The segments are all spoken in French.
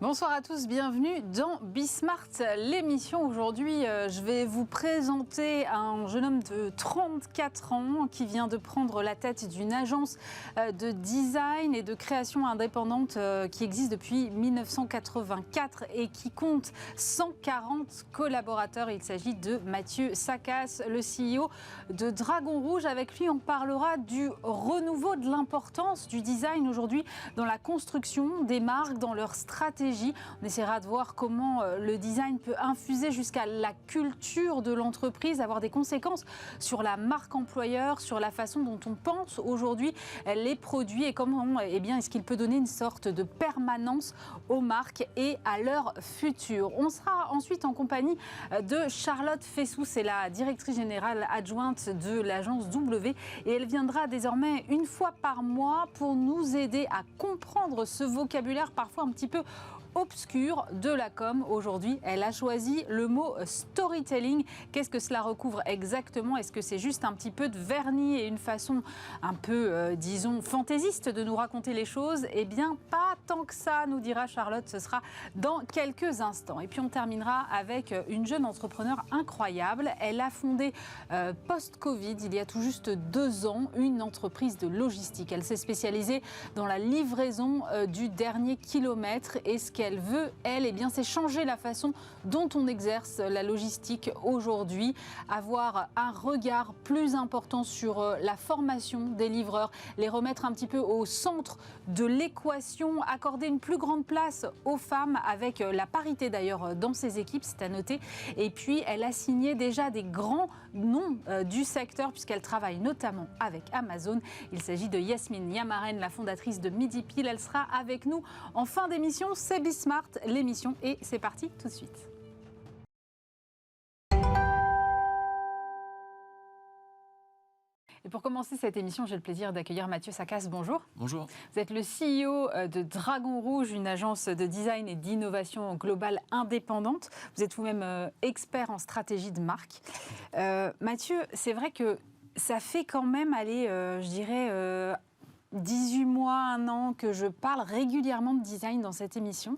Bonsoir à tous, bienvenue dans Bismart, l'émission. Aujourd'hui, je vais vous présenter un jeune homme de 34 ans qui vient de prendre la tête d'une agence de design et de création indépendante qui existe depuis 1984 et qui compte 140 collaborateurs. Il s'agit de Mathieu Sacas, le CEO de Dragon Rouge. Avec lui, on parlera du renouveau, de l'importance du design aujourd'hui dans la construction des marques, dans leur stratégie. On essaiera de voir comment le design peut infuser jusqu'à la culture de l'entreprise, avoir des conséquences sur la marque employeur, sur la façon dont on pense aujourd'hui les produits et comment est-ce qu'il peut donner une sorte de permanence aux marques et à leur futur. On sera ensuite en compagnie de Charlotte Fessou, c'est la directrice générale adjointe de l'agence W et elle viendra désormais une fois par mois pour nous aider à comprendre ce vocabulaire parfois un petit peu obscur de la com. Aujourd'hui, elle a choisi le mot storytelling. Qu'est-ce que cela recouvre exactement? Est-ce que c'est juste un petit peu de vernis et une façon un peu, disons, fantaisiste de nous raconter les choses? Eh bien, pas tant que ça, nous dira Charlotte. Ce sera dans quelques instants. Et puis, on terminera avec une jeune entrepreneur incroyable. Elle a fondé post-Covid, il y a tout juste 2 ans, une entreprise de logistique. Elle s'est spécialisée dans la livraison du dernier kilomètre. Et ce qu'elle veut, elle, c'est changer la façon dont on exerce la logistique aujourd'hui, avoir un regard plus important sur la formation des livreurs, les remettre un petit peu au centre de l'équation, accorder une plus grande place aux femmes avec la parité d'ailleurs dans ses équipes, c'est à noter. Et puis, elle a signé déjà des grands noms du secteur puisqu'elle travaille notamment avec Amazon. Il s'agit de Yasmine Yamaren, la fondatrice de Midi Pile. Elle sera avec nous en fin d'émission. C'est Bismart, l'émission, et c'est parti tout de suite. Et pour commencer cette émission, j'ai le plaisir d'accueillir Mathieu Sacas. Bonjour. Bonjour. Vous êtes le CEO de Dragon Rouge, une agence de design et d'innovation globale indépendante. Vous êtes vous-même expert en stratégie de marque. Mathieu, c'est vrai que ça fait quand même aller, 18 mois, 1 an que je parle régulièrement de design dans cette émission.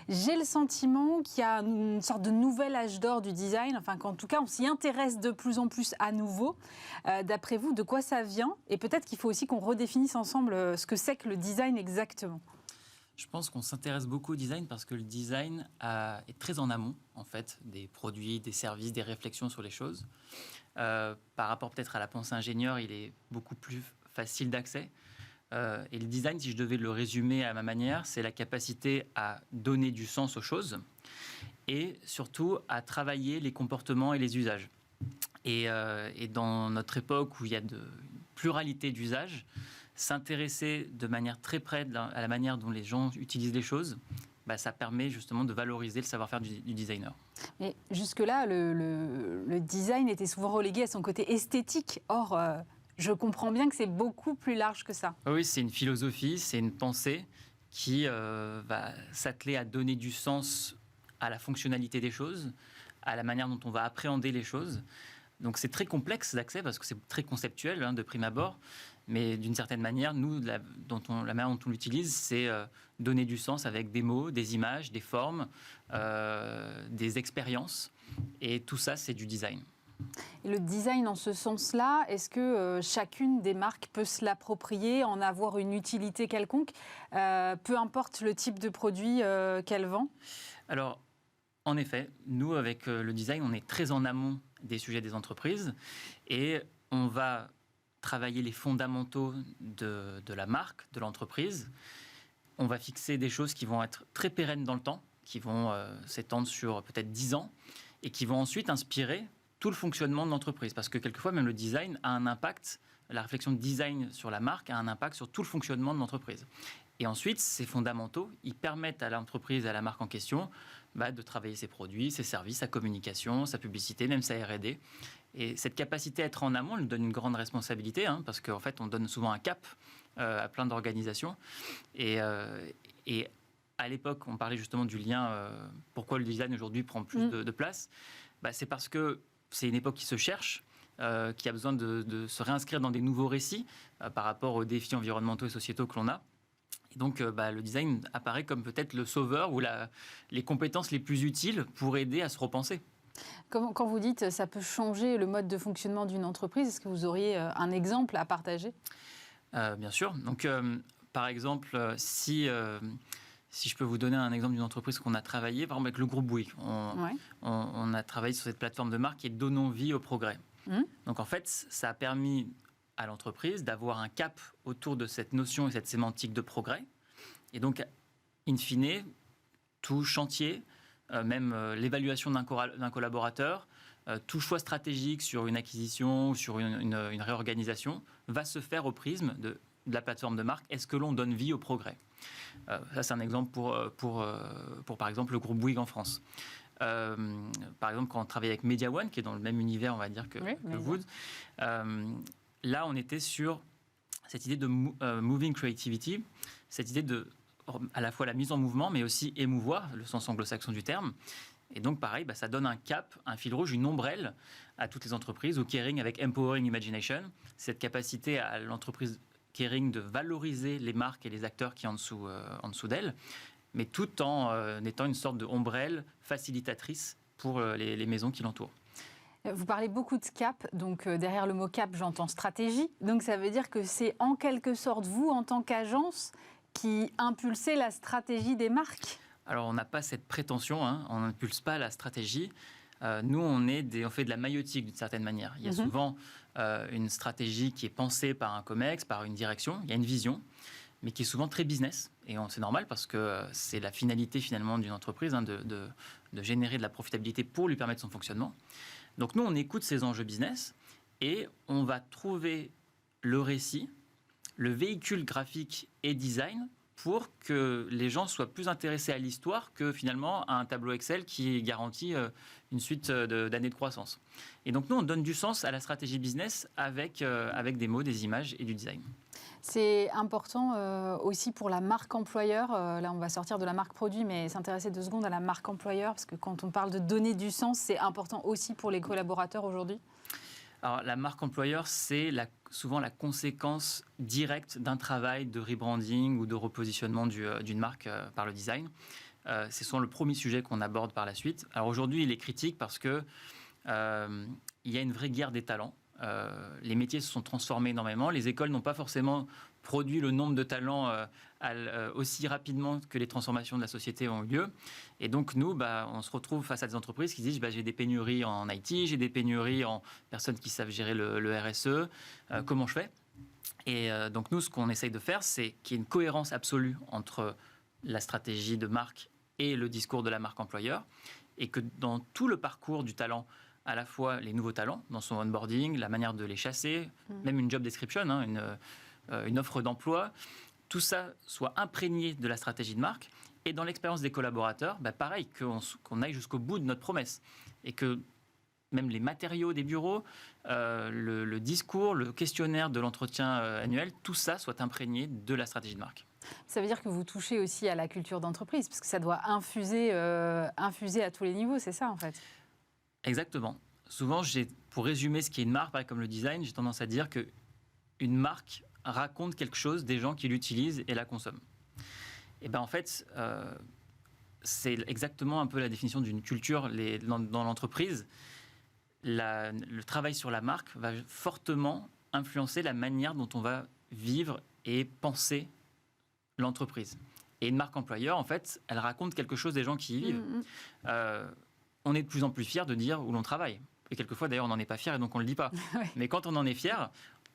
J'ai le sentiment qu'il y a une sorte de nouvel âge d'or du design, enfin qu'en tout cas on s'y intéresse de plus en plus à nouveau. D'après vous, de quoi ça vient? Et peut-être qu'il faut aussi qu'on redéfinisse ensemble ce que c'est que le design exactement. Je pense qu'on s'intéresse beaucoup au design parce que le design est très en amont en fait des produits, des services, des réflexions sur les choses. Par rapport peut-être à la pensée ingénieure, il est beaucoup plus facile d'accès. Et le design, si je devais le résumer à ma manière, c'est la capacité à donner du sens aux choses et surtout à travailler les comportements et les usages. Et dans notre époque où il y a de pluralité d'usages, s'intéresser de manière très près à la manière dont les gens utilisent les choses, ça permet justement de valoriser le savoir-faire du designer. Mais jusque-là, le design était souvent relégué à son côté esthétique. Or, je comprends bien que c'est beaucoup plus large que ça. Oui, c'est une philosophie, c'est une pensée qui va s'atteler à donner du sens à la fonctionnalité des choses, à la manière dont on va appréhender les choses. Donc c'est très complexe d'accès parce que c'est très conceptuel de prime abord. Mais d'une certaine manière, nous, la manière dont on l'utilise, c'est donner du sens avec des mots, des images, des formes, des expériences. Et tout ça, c'est du design. Et le design, en ce sens-là, est-ce que chacune des marques peut se l'approprier, en avoir une utilité quelconque, peu importe le type de produit qu'elle vend? Alors, en effet, nous, avec le design, on est très en amont des sujets des entreprises et on va travailler les fondamentaux de la marque, de l'entreprise. On va fixer des choses qui vont être très pérennes dans le temps, qui vont s'étendre sur peut-être 10 ans et qui vont ensuite inspirer tout le fonctionnement de l'entreprise. Parce que quelquefois, même le design a un impact, la réflexion de design sur la marque a un impact sur tout le fonctionnement de l'entreprise. Et ensuite, ces fondamentaux, ils permettent à l'entreprise, à la marque en question, de travailler ses produits, ses services, sa communication, sa publicité, même sa R&D. Et cette capacité à être en amont, elle nous donne une grande responsabilité, parce qu'en fait, on donne souvent un cap à plein d'organisations. Et à l'époque, on parlait justement du lien, pourquoi le design aujourd'hui prend plus de place. C'est parce que c'est une époque qui se cherche, qui a besoin de se réinscrire dans des nouveaux récits par rapport aux défis environnementaux et sociétaux que l'on a. Et donc, le design apparaît comme peut-être le sauveur ou les compétences les plus utiles pour aider à se repenser. Quand vous dites ça peut changer le mode de fonctionnement d'une entreprise, est-ce que vous auriez un exemple à partager ? Bien sûr. Donc, par exemple, si je peux vous donner un exemple d'une entreprise qu'on a travaillé, par exemple avec le groupe Bouygues, on a travaillé sur cette plateforme de marque qui est Donnons vie au progrès. Donc en fait, ça a permis à l'entreprise d'avoir un cap autour de cette notion et cette sémantique de progrès. Et donc, in fine, tout chantier, même l'évaluation d'un collaborateur, tout choix stratégique sur une acquisition ou sur une réorganisation va se faire au prisme de la plateforme de marque. Est-ce que l'on donne vie au progrès ? Ça, c'est un exemple pour par exemple, le groupe Bouygues en France. Par exemple, quand on travaille avec Media One, qui est dans le même univers, on va dire, que Wood, là, on était sur cette idée de moving creativity, cette idée de à la fois la mise en mouvement, mais aussi émouvoir, le sens anglo-saxon du terme. Et donc, pareil, ça donne un cap, un fil rouge, une ombrelle à toutes les entreprises, ou Kering avec Empowering Imagination, cette capacité à l'entreprise Kering de valoriser les marques et les acteurs qui sont en dessous d'elle, mais tout en étant une sorte de ombrelle facilitatrice pour les maisons qui l'entourent. Vous parlez beaucoup de cap, donc derrière le mot cap, j'entends stratégie. Donc ça veut dire que c'est en quelque sorte vous, en tant qu'agence, qui impulsez la stratégie des marques ? Alors on n'a pas cette prétention, on n'impulse pas la stratégie. Nous, on fait de la maïeutique d'une certaine manière. Il y a souvent une stratégie qui est pensée par un COMEX, par une direction, il y a une vision, mais qui est souvent très business. Et c'est normal parce que c'est la finalité finalement d'une entreprise de générer de la profitabilité pour lui permettre son fonctionnement. Donc nous, on écoute ces enjeux business et on va trouver le récit, le véhicule graphique et design pour que les gens soient plus intéressés à l'histoire que finalement à un tableau Excel qui garantit une suite d'années de croissance. Et donc nous, on donne du sens à la stratégie business avec des mots, des images et du design. C'est important aussi pour la marque employeur. Là, on va sortir de la marque produit, mais s'intéresser 2 secondes à la marque employeur, parce que quand on parle de donner du sens, c'est important aussi pour les collaborateurs aujourd'hui. Alors, la marque employeur, c'est souvent la conséquence directe d'un travail de rebranding ou de repositionnement d'une marque par le design. C'est souvent le premier sujet qu'on aborde par la suite. Alors aujourd'hui, il est critique parce que il y a une vraie guerre des talents. Les métiers se sont transformés énormément. Les écoles n'ont pas forcément produit le nombre de talents aussi rapidement que les transformations de la société ont eu lieu. Et donc, nous, on se retrouve face à des entreprises qui disent j'ai des pénuries en IT, j'ai des pénuries en personnes qui savent gérer le RSE. Comment je fais ? Et donc, nous, ce qu'on essaye de faire, c'est qu'il y ait une cohérence absolue entre la stratégie de marque et le discours de la marque employeur. Et que dans tout le parcours du talent, à la fois les nouveaux talents, dans son onboarding, la manière de les chasser, même une job description, une offre d'emploi, tout ça soit imprégné de la stratégie de marque. Et dans l'expérience des collaborateurs, pareil, qu'on aille jusqu'au bout de notre promesse. Et que même les matériaux des bureaux, le discours, le questionnaire de l'entretien annuel, tout ça soit imprégné de la stratégie de marque. Ça veut dire que vous touchez aussi à la culture d'entreprise, parce que ça doit infuser à tous les niveaux, c'est ça en fait ? Exactement. Souvent, pour résumer ce qu'est une marque, pareil comme le design, j'ai tendance à dire qu'une marque raconte quelque chose des gens qui l'utilisent et la consomment. Et en fait, c'est exactement un peu la définition d'une culture dans l'entreprise. Le travail sur la marque va fortement influencer la manière dont on va vivre et penser l'entreprise. Et une marque employeur, en fait, elle raconte quelque chose des gens qui y vivent. On est de plus en plus fiers de dire où l'on travaille. Et quelquefois, d'ailleurs, on n'en est pas fier et donc on ne le dit pas. Mais quand on en est fier,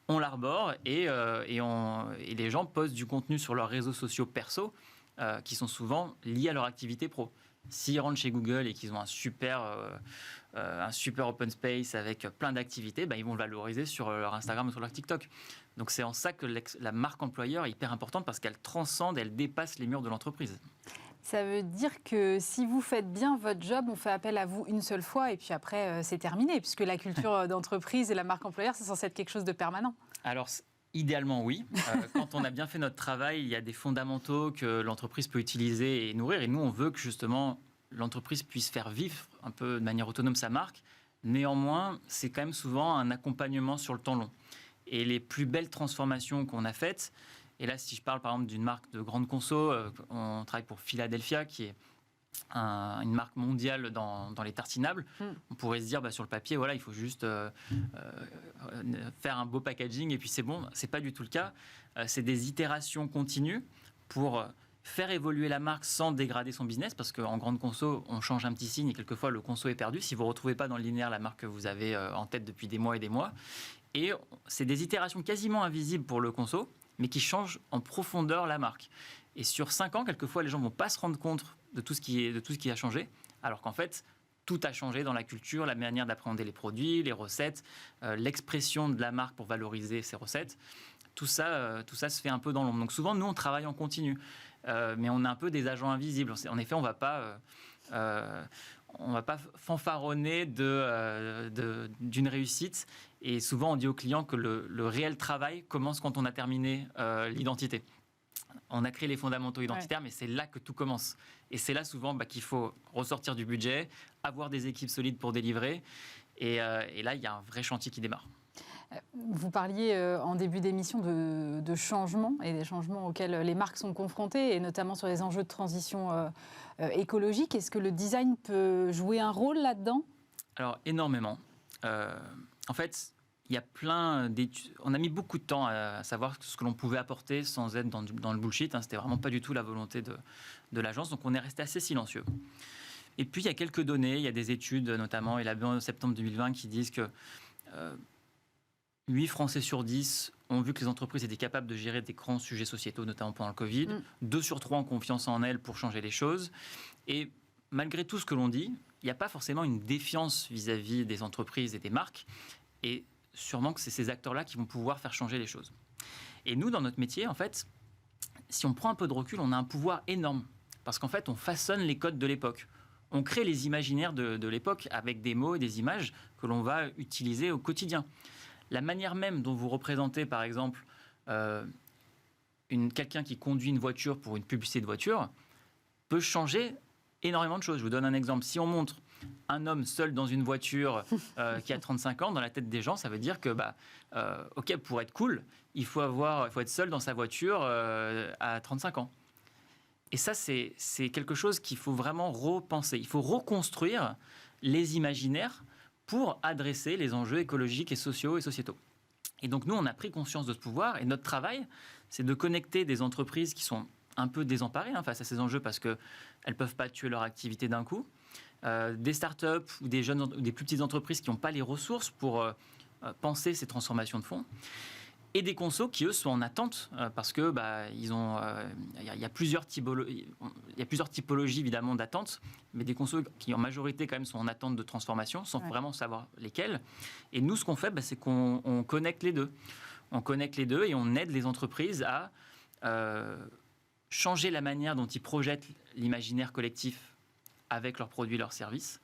on l'arbore et les gens postent du contenu sur leurs réseaux sociaux perso qui sont souvent liés à leur activité pro. S'ils rentrent chez Google et qu'ils ont un super open space avec plein d'activités, ils vont le valoriser sur leur Instagram ou sur leur TikTok. Donc c'est en ça que la marque employeur est hyper importante parce qu'elle transcende, elle dépasse les murs de l'entreprise. Ça veut dire que si vous faites bien votre job, on fait appel à vous une seule fois et puis après, c'est terminé, puisque la culture d'entreprise et la marque employeur, c'est censé être quelque chose de permanent. Alors, idéalement, oui. Quand on a bien fait notre travail, il y a des fondamentaux que l'entreprise peut utiliser et nourrir. Et nous, on veut que justement l'entreprise puisse faire vivre un peu de manière autonome sa marque. Néanmoins, c'est quand même souvent un accompagnement sur le temps long. Et les plus belles transformations qu'on a faites, Et là, si je parle par exemple d'une marque de grande conso, on travaille pour Philadelphia, qui est une marque mondiale dans les tartinables. On pourrait se dire sur le papier, voilà, il faut juste faire un beau packaging et puis c'est bon. C'est pas du tout le cas. C'est des itérations continues pour faire évoluer la marque sans dégrader son business, parce qu'en grande conso, on change un petit signe et quelquefois le conso est perdu si vous ne retrouvez pas dans le linéaire la marque que vous avez en tête depuis des mois et des mois. Et c'est des itérations quasiment invisibles pour le conso, mais qui changent en profondeur la marque. Et sur 5 ans, quelquefois, les gens ne vont pas se rendre compte de tout ce qui a changé, alors qu'en fait, tout a changé dans la culture, la manière d'appréhender les produits, les recettes, l'expression de la marque pour valoriser ses recettes. Tout ça se fait un peu dans l'ombre. Donc souvent, nous, on travaille en continu, mais on est un peu des agents invisibles. En effet, on ne va pas fanfaronner d'une réussite. Et souvent, on dit aux clients que le réel travail commence quand on a terminé l'identité. On a créé les fondamentaux identitaires, mais c'est là que tout commence. Et c'est là souvent qu'il faut ressortir du budget, avoir des équipes solides pour délivrer. Et là, il y a un vrai chantier qui démarre. Vous parliez en début d'émission de changements et des changements auxquels les marques sont confrontées, et notamment sur les enjeux de transition écologique. Est-ce que le design peut jouer un rôle là-dedans ? Alors, énormément. En fait, il y a plein d'études. On a mis beaucoup de temps à savoir ce que l'on pouvait apporter sans être dans le bullshit. C'était vraiment pas du tout la volonté de l'agence. Donc, on est resté assez silencieux. Et puis, il y a quelques données. Il y a des études, notamment élaborées en septembre 2020, qui disent que 8 Français sur 10 ont vu que les entreprises étaient capables de gérer des grands sujets sociétaux, notamment pendant le Covid. 2 sur 3 ont confiance en elles pour changer les choses. Et malgré tout ce que l'on dit, il n'y a pas forcément une défiance vis-à-vis des entreprises et des marques. Et sûrement que c'est ces acteurs-là qui vont pouvoir faire changer les choses. Et nous, dans notre métier, en fait, si on prend un peu de recul, on a un pouvoir énorme. Parce qu'en fait, on façonne les codes de l'époque. On crée les imaginaires de l'époque avec des mots et des images que l'on va utiliser au quotidien. La manière même dont vous représentez, par exemple, quelqu'un qui conduit une voiture pour une publicité de voiture peut changer énormément de choses. Je vous donne un exemple. Si on montre un homme seul dans une voiture qui a 35 ans, dans la tête des gens, ça veut dire que, OK, pour être cool, il faut être seul dans sa voiture à 35 ans. Et ça, c'est quelque chose qu'il faut vraiment repenser. Il faut reconstruire les imaginaires pour adresser les enjeux écologiques et sociaux et sociétaux. Et donc, nous, on a pris conscience de ce pouvoir. Et notre travail, c'est de connecter des entreprises qui sont un peu désemparées face à ces enjeux parce qu'elles ne peuvent pas tuer leur activité d'un coup. Des startups ou des plus petites entreprises qui n'ont pas les ressources pour penser ces transformations de fond. Et des consos qui, eux, sont en attente parce que il y a plusieurs typologies évidemment d'attente, mais des consos qui en majorité quand même sont en attente de transformation sans vraiment savoir lesquelles. Et nous, ce qu'on fait, c'est qu'on connecte les deux. On connecte les deux et on aide les entreprises à changer la manière dont ils projettent l'imaginaire collectif avec leurs produits, leurs services.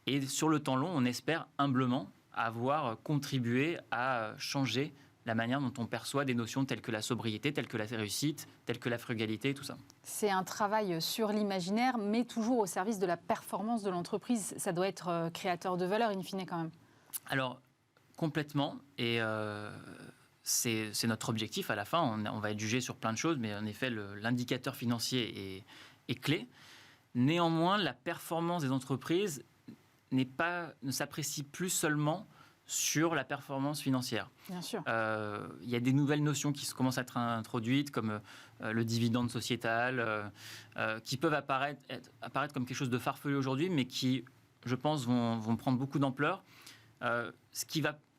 Et sur le temps long, on espère humblement avoir contribué à changer la manière dont on perçoit des notions telles que la sobriété, telles que la réussite, telles que la frugalité, tout ça. C'est un travail sur l'imaginaire, mais toujours au service de la performance de l'entreprise. Ça doit être créateur de valeur, in fine, quand même. Alors, complètement. Et c'est notre objectif à la fin. On va être jugé sur plein de choses, mais en effet, l'indicateur financier est clé. Néanmoins, la performance des entreprises ne s'apprécie plus seulement sur la performance financière. Bien sûr. Il y a des nouvelles notions qui commencent à être introduites, comme le dividende sociétal, qui peuvent apparaître comme quelque chose de farfelu aujourd'hui, mais qui, je pense, vont prendre beaucoup d'ampleur.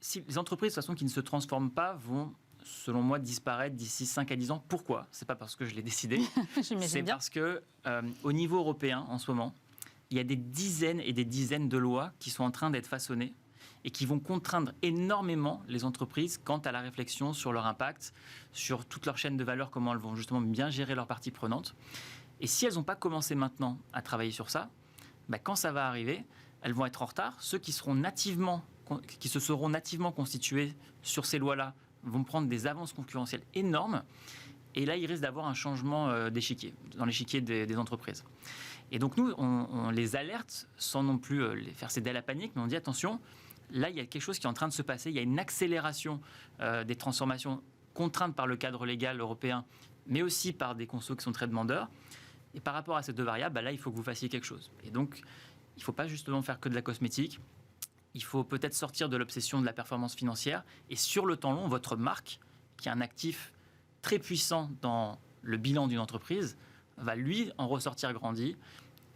Si les entreprises, de toute façon, qui ne se transforment pas, vont, selon moi, disparaître d'ici 5 à 10 ans. Pourquoi ? Ce n'est pas parce que je l'ai décidé. C'est parce qu'au niveau européen, en ce moment, il y a des dizaines et des dizaines de lois qui sont en train d'être façonnées et qui vont contraindre énormément les entreprises quant à la réflexion sur leur impact, sur toute leur chaîne de valeur, comment elles vont justement bien gérer leurs parties prenantes. Et si elles n'ont pas commencé maintenant à travailler sur ça, quand ça va arriver, elles vont être en retard. Ceux qui se seront nativement constitués sur ces lois-là vont prendre des avances concurrentielles énormes. Et là, il risque d'avoir un changement d'échiquier, dans l'échiquier des entreprises. Et donc nous, on les alerte sans non plus les faire céder à la panique, mais on dit attention, là, il y a quelque chose qui est en train de se passer. Il y a une accélération des transformations contraintes par le cadre légal européen, mais aussi par des consos qui sont très demandeurs. Et par rapport à ces deux variables, là, il faut que vous fassiez quelque chose. Et donc, il ne faut pas justement faire que de la cosmétique. Il faut peut-être sortir de l'obsession de la performance financière. Et sur le temps long, votre marque, qui est un actif très puissant dans le bilan d'une entreprise, va lui en ressortir grandi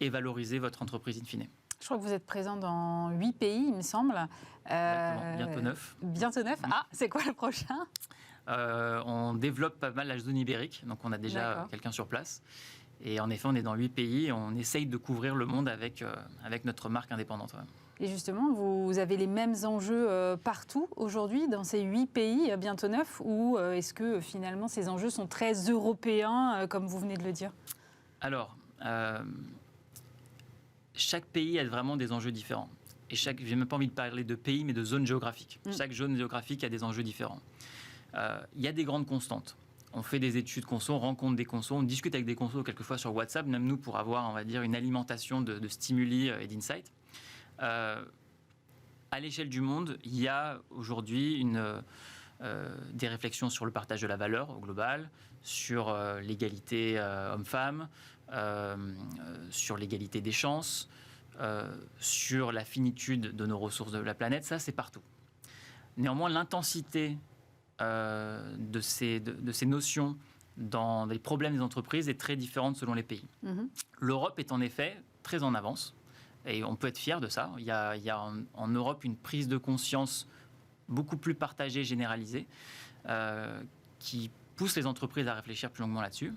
et valoriser votre entreprise in fine. Je crois que vous êtes présent dans 8 pays, il me semble. Exactement, bientôt 9. Bientôt 9. Ah, c'est quoi le prochain ? On développe pas mal la zone ibérique, donc on a déjà quelqu'un sur place. Et en effet, on est dans 8 pays et on essaye de couvrir le monde avec notre marque indépendante. Ouais. Et justement, vous avez les mêmes enjeux partout aujourd'hui, dans ces 8 pays, bientôt 9, ou est-ce que finalement ces enjeux sont très européens, comme vous venez de le dire ? Alors, chaque pays a vraiment des enjeux différents. Et je n'ai même pas envie de parler de pays, mais de zones géographiques. Chaque zone géographique a des enjeux différents. Il y a des grandes constantes. On fait des études conso, on rencontre des consos, on discute avec des consos quelquefois sur WhatsApp, même nous pour avoir, on va dire, une alimentation de stimuli et d'insights. À l'échelle du monde, il y a aujourd'hui des réflexions sur le partage de la valeur au global, sur l'égalité homme-femme, sur l'égalité des chances, sur la finitude de nos ressources de la planète. Ça, c'est partout. Néanmoins, l'intensité de ces notions dans les problèmes des entreprises est très différente selon les pays. L'Europe est en effet très en avance et on peut être fier de ça. Il y a en Europe une prise de conscience beaucoup plus partagée, généralisée, qui pousse les entreprises à réfléchir plus longuement là-dessus.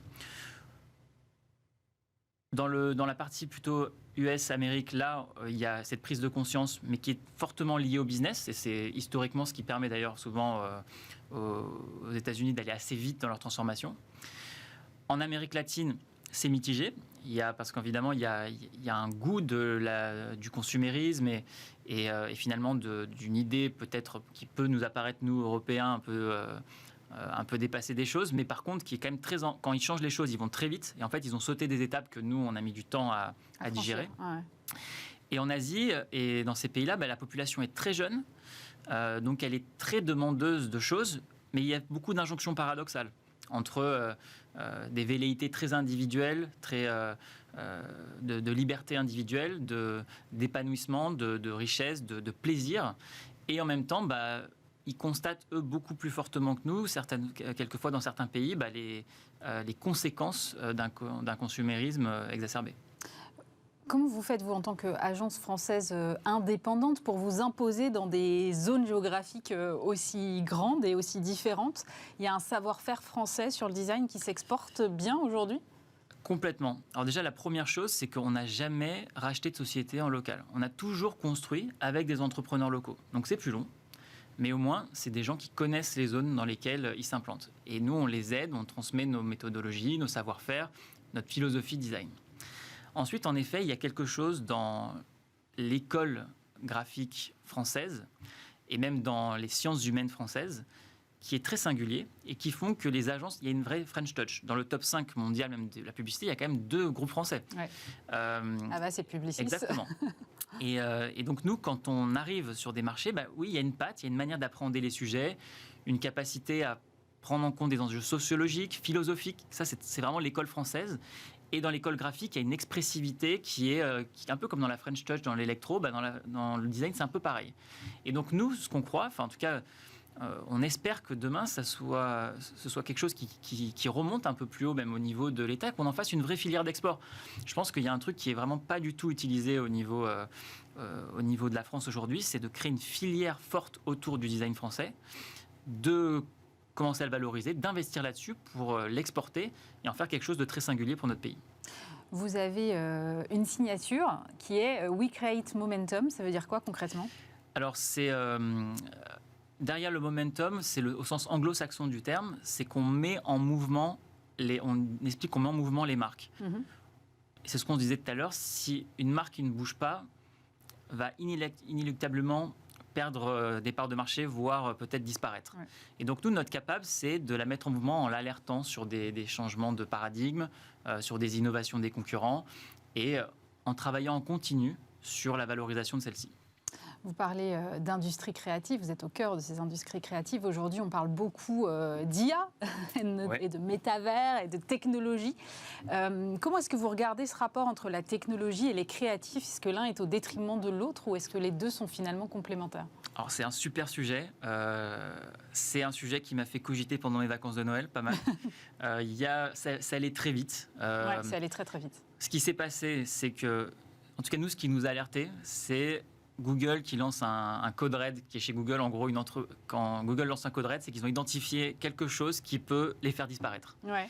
Dans la partie plutôt US-Amérique, là, il y a cette prise de conscience, mais qui est fortement liée au business. Et c'est historiquement ce qui permet d'ailleurs souvent aux États-Unis d'aller assez vite dans leur transformation. En Amérique latine, c'est mitigé. Parce qu'évidemment, il y a un goût du consumérisme et finalement d'une idée peut-être qui peut nous apparaître, nous, Européens, un peu dépasser des choses, mais par contre, qui est quand même quand ils changent les choses, ils vont très vite. Et en fait, ils ont sauté des étapes que nous, on a mis du temps à digérer. Ouais. Et en Asie, et dans ces pays-là, la population est très jeune. Donc, elle est très demandeuse de choses, mais il y a beaucoup d'injonctions paradoxales entre des velléités très individuelles, de liberté individuelle, d'épanouissement, de richesse, de plaisir. Et en même temps, ils constatent, eux, beaucoup plus fortement que nous, quelquefois dans certains pays, les conséquences d'un consumérisme exacerbé. Comment vous faites, vous, en tant qu'agence française indépendante, pour vous imposer dans des zones géographiques aussi grandes et aussi différentes ? Il y a un savoir-faire français sur le design qui s'exporte bien aujourd'hui ? Complètement. Alors déjà, la première chose, c'est qu'on n'a jamais racheté de société en local. On a toujours construit avec des entrepreneurs locaux. Donc c'est plus long. Mais au moins, c'est des gens qui connaissent les zones dans lesquelles ils s'implantent. Et nous, on les aide, on transmet nos méthodologies, nos savoir-faire, notre philosophie design. Ensuite, en effet, il y a quelque chose dans l'école graphique française et même dans les sciences humaines françaises qui est très singulier et qui font que les agences, il y a une vraie French touch. Dans le top 5 mondial même de la publicité, il y a quand même 2 groupes français. Ouais. C'est Publicis. Exactement. Et donc nous, quand on arrive sur des marchés, oui, il y a une patte, il y a une manière d'appréhender les sujets, une capacité à prendre en compte des enjeux sociologiques, philosophiques. Ça, c'est vraiment l'école française. Et dans l'école graphique, il y a une expressivité qui est un peu comme dans la French touch, dans l'électro, dans le design, c'est un peu pareil. Et donc nous, ce qu'on croit, en tout cas, on espère que demain, ce soit quelque chose qui remonte un peu plus haut, même au niveau de l'État, qu'on en fasse une vraie filière d'export. Je pense qu'il y a un truc qui est vraiment pas du tout utilisé au niveau de la France aujourd'hui, c'est de créer une filière forte autour du design français, de commencer à le valoriser, d'investir là-dessus pour l'exporter et en faire quelque chose de très singulier pour notre pays. Vous avez une signature qui est We Create Momentum. Ça veut dire quoi concrètement ? Alors, c'est derrière le momentum, c'est au sens anglo-saxon du terme, c'est qu'on met en mouvement on explique qu'on met en mouvement les marques. Mm-hmm. C'est ce qu'on disait tout à l'heure. Si une marque qui ne bouge pas va inéluctablement perdre des parts de marché, voire peut-être disparaître. Ouais. Et donc nous, notre capable, c'est de la mettre en mouvement en l'alertant sur des changements de paradigme, sur des innovations des concurrents et en travaillant en continu sur la valorisation de celle-ci. Vous parlez d'industrie créative, vous êtes au cœur de ces industries créatives. Aujourd'hui, on parle beaucoup d'IA et de métavers et de technologie. Comment est-ce que vous regardez ce rapport entre la technologie et les créatifs? Est-ce que l'un est au détriment de l'autre ou est-ce que les deux sont finalement complémentaires? Alors c'est un super sujet. C'est un sujet qui m'a fait cogiter pendant mes vacances de Noël, pas mal. Ça allait très vite. Oui, ça allait très très vite. Ce qui s'est passé, c'est que, en tout cas nous, ce qui nous a alertés, c'est Google qui lance un code red qui est chez Google. En gros, quand Google lance un code red, c'est qu'ils ont identifié quelque chose qui peut les faire disparaître. Ouais.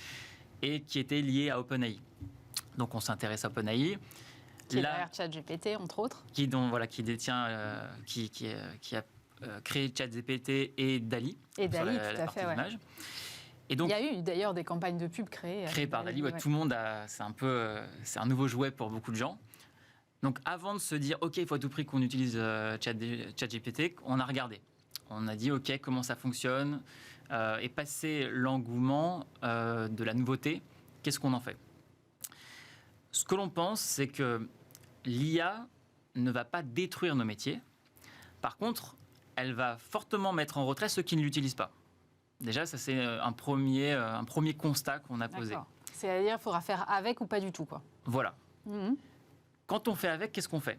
Et qui était lié à OpenAI. Donc on s'intéresse à OpenAI. Qui est derrière ChatGPT, entre autres. Qui détient, qui a créé ChatGPT et DALL-E. Et DALL-E, tout à fait, ouais. Et donc, il y a eu d'ailleurs des campagnes de pub créées par DALL-E. Ouais. Tout le monde c'est un nouveau jouet pour beaucoup de gens. Donc avant de se dire, OK, il faut à tout prix qu'on utilise ChatGPT, on a regardé. On a dit, OK, comment ça fonctionne et passé l'engouement de la nouveauté, qu'est-ce qu'on en fait? Ce que l'on pense, c'est que l'IA ne va pas détruire nos métiers. Par contre, elle va fortement mettre en retrait ceux qui ne l'utilisent pas. Déjà, ça c'est un premier constat qu'on a posé. C'est-à-dire qu'il faudra faire avec ou pas du tout, quoi. Voilà. Quand on fait avec, qu'est-ce qu'on fait?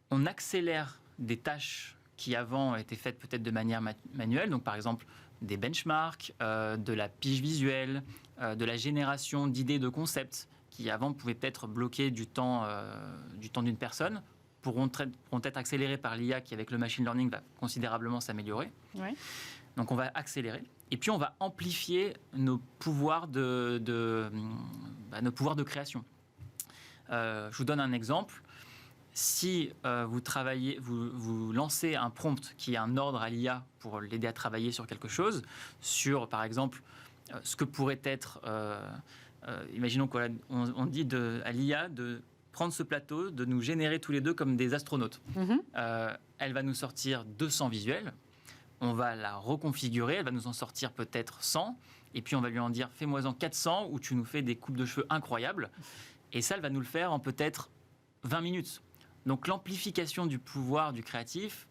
On accélère des tâches qui avant étaient faites peut-être de manière manuelle, donc par exemple des benchmarks, de la pige visuelle, de la génération d'idées, de concepts, qui avant pouvaient peut-être bloquer du temps d'une personne, pourront être accélérés par l'IA qui, avec le machine learning, va considérablement s'améliorer. Oui. Donc on va accélérer. Et puis on va amplifier nos pouvoirs de création. Je vous donne un exemple. Si vous lancez un prompt qui est un ordre à l'IA pour l'aider à travailler sur quelque chose, sur par exemple ce que pourrait être, imaginons qu'on dit à l'IA de prendre ce plateau, de nous générer tous les deux comme des astronautes. Elle va nous sortir 200 visuels, on va la reconfigurer, elle va nous en sortir peut-être 100, et puis on va lui en dire fais-moi-en 400 où tu nous fais des coupes de cheveux incroyables. Et ça, elle va nous le faire en peut-être 20 minutes. Donc l'amplification du pouvoir du créatif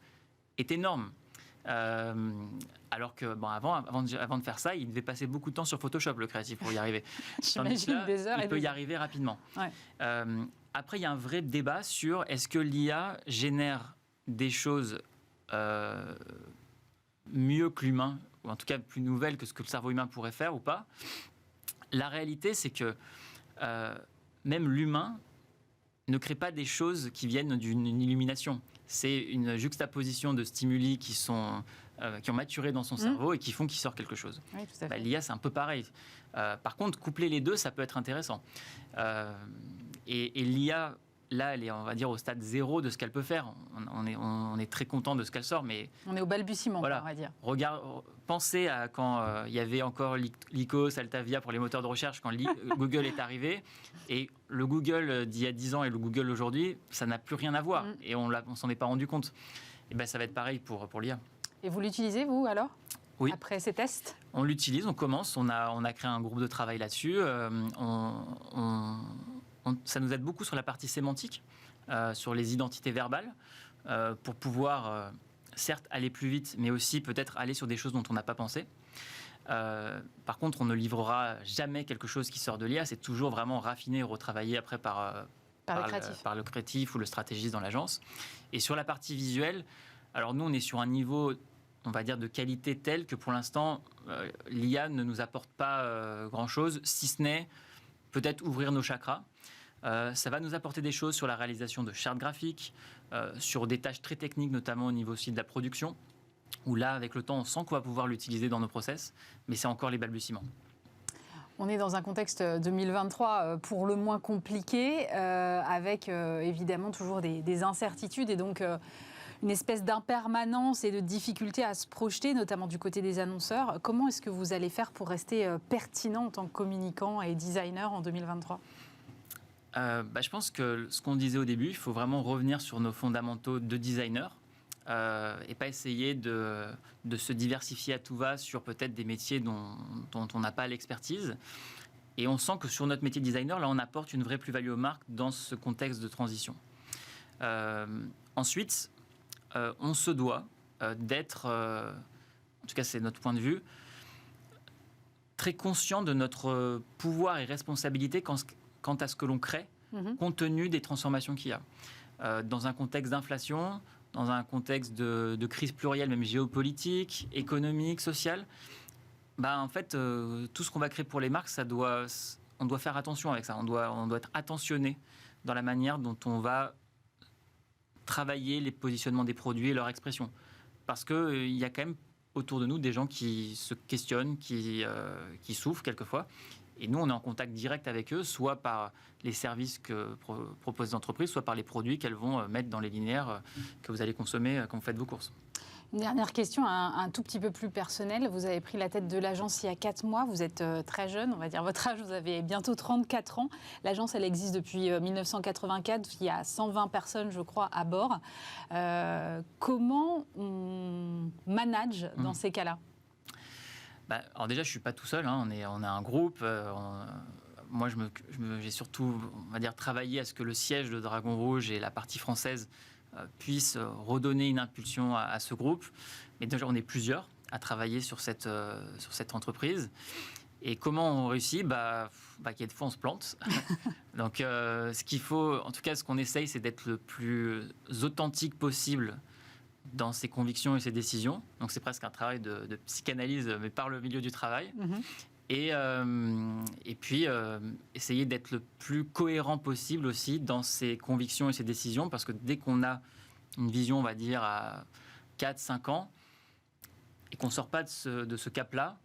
est énorme. Alors que avant de faire ça, il devait passer beaucoup de temps sur Photoshop, le créatif, pour y arriver. J'imagine des heures. Il peut y arriver rapidement. Ouais. Après, il y a un vrai débat sur est-ce que l'IA génère des choses mieux que l'humain, ou en tout cas plus nouvelles que ce que le cerveau humain pourrait faire ou pas. La réalité, c'est que même l'humain ne crée pas des choses qui viennent d'une illumination. C'est une juxtaposition de stimuli qui ont maturé dans son cerveau et qui font qu'il sort quelque chose. Oui, tout à fait. L'IA, c'est un peu pareil. Par contre, coupler les deux, ça peut être intéressant. Et l'IA, là, elle est, on va dire, au stade zéro de ce qu'elle peut faire. On est très content de ce qu'elle sort, mais... On est au balbutiement, voilà. On va dire. Pensez à quand il y avait encore Lycos, Altavia pour les moteurs de recherche, quand Google est arrivé. Et le Google d'il y a 10 ans et le Google aujourd'hui, ça n'a plus rien à voir. Et on s'en est pas rendu compte. Et ben, ça va être pareil pour l'IA. Et vous l'utilisez, vous, alors? Oui. Après ces tests? On l'utilise, on commence. On a créé un groupe de travail là-dessus. Ça nous aide beaucoup sur la partie sémantique, sur les identités verbales, pour pouvoir, certes, aller plus vite, mais aussi peut-être aller sur des choses dont on n'a pas pensé. Par contre, on ne livrera jamais quelque chose qui sort de l'IA. C'est toujours vraiment raffiné et retravaillé après par le créatif ou le stratégiste dans l'agence. Et sur la partie visuelle, alors nous, on est sur un niveau, on va dire, de qualité tel que pour l'instant, l'IA ne nous apporte pas grand-chose, si ce n'est peut-être ouvrir nos chakras. Ça va nous apporter des choses sur la réalisation de chartes graphiques, sur des tâches très techniques, notamment au niveau aussi de la production, où là, avec le temps, on sent qu'on va pouvoir l'utiliser dans nos process, mais c'est encore les balbutiements. On est dans un contexte 2023 pour le moins compliqué, avec évidemment toujours des incertitudes et donc une espèce d'impermanence et de difficulté à se projeter, notamment du côté des annonceurs. Comment est-ce que vous allez faire pour rester pertinent en tant que communicant et designer en 2023 ? Je pense que ce qu'on disait au début, il faut vraiment revenir sur nos fondamentaux de designer et pas essayer de se diversifier à tout va sur peut-être des métiers dont on n'a pas l'expertise. Et on sent que sur notre métier de designer, là, on apporte une vraie plus-value aux marques dans ce contexte de transition. Ensuite, on se doit d'être, en tout cas c'est notre point de vue, très conscient de notre pouvoir et responsabilité quant à ce que l'on crée, compte tenu des transformations qu'il y a. Dans un contexte d'inflation, dans un contexte de crise plurielle, même géopolitique, économique, sociale, en fait, tout ce qu'on va créer pour les marques, on doit faire attention avec ça. On doit être attentionné dans la manière dont on va travailler les positionnements des produits et leur expression. Parce qu'il y a quand même autour de nous des gens qui se questionnent, qui souffrent quelquefois. Et nous, on est en contact direct avec eux, soit par les services que proposent les entreprises, soit par les produits qu'elles vont mettre dans les linéaires que vous allez consommer quand vous faites vos courses. Une dernière question, un tout petit peu plus personnelle. Vous avez pris la tête de l'agence il y a 4 mois. Vous êtes très jeune, on va dire votre âge. Vous avez bientôt 34 ans. L'agence, elle existe depuis 1984. Il y a 120 personnes, je crois, à bord. Comment on manage dans ces cas-là ? Alors déjà, je ne suis pas tout seul. On a un groupe. Moi, j'ai surtout, on va dire, travaillé à ce que le siège de Dragon Rouge et la partie française puissent redonner une impulsion à ce groupe. Mais déjà, on est plusieurs à travailler sur cette entreprise. Et comment on réussit ? Qu'il y a des fois, on se plante. Donc, ce qu'il faut, en tout cas, ce qu'on essaye, c'est d'être le plus authentique possible dans ses convictions et ses décisions. Donc, c'est presque un travail de psychanalyse, mais par le milieu du travail. Et puis, essayer d'être le plus cohérent possible aussi dans ses convictions et ses décisions, parce que dès qu'on a une vision, on va dire, à 4-5 ans, et qu'on ne sort pas de ce cap-là,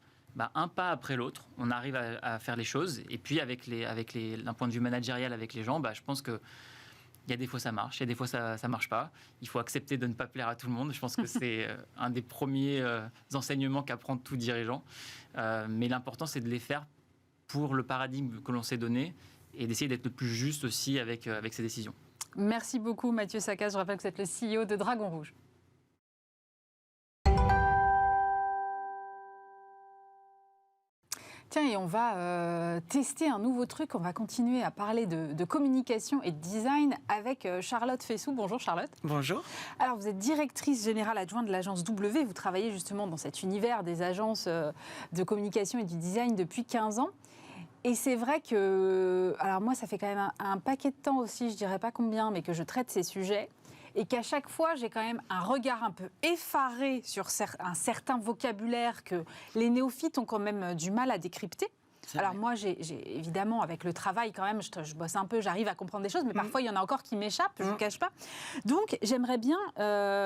un pas après l'autre, on arrive à faire les choses. Et puis, d'un point de vue managérial avec les gens, je pense que il y a des fois ça marche, il y a des fois ça ne marche pas. Il faut accepter de ne pas plaire à tout le monde. Je pense que c'est un des premiers enseignements qu'apprend tout dirigeant. Mais l'important, c'est de les faire pour le paradigme que l'on s'est donné et d'essayer d'être le plus juste aussi avec ses décisions. Merci beaucoup Mathieu Saccas. Je rappelle que vous êtes le CEO de Dragon Rouge. Tiens, et on va tester un nouveau truc. On va continuer à parler de communication et de design avec Charlotte Fessou. Bonjour Charlotte. Bonjour. Alors, vous êtes directrice générale adjointe de l'agence W. Vous travaillez justement dans cet univers des agences de communication et du design depuis 15 ans. Et c'est vrai que, alors moi, ça fait quand même un paquet de temps aussi, je ne dirais pas combien, mais que je traite ces sujets. Et qu'à chaque fois, j'ai quand même un regard un peu effaré sur un certain vocabulaire que les néophytes ont quand même du mal à décrypter. Alors moi, j'ai évidemment, avec le travail quand même, je bosse un peu, j'arrive à comprendre des choses, mais parfois, il y en a encore qui m'échappent, je ne vous cache pas. Donc, j'aimerais bien,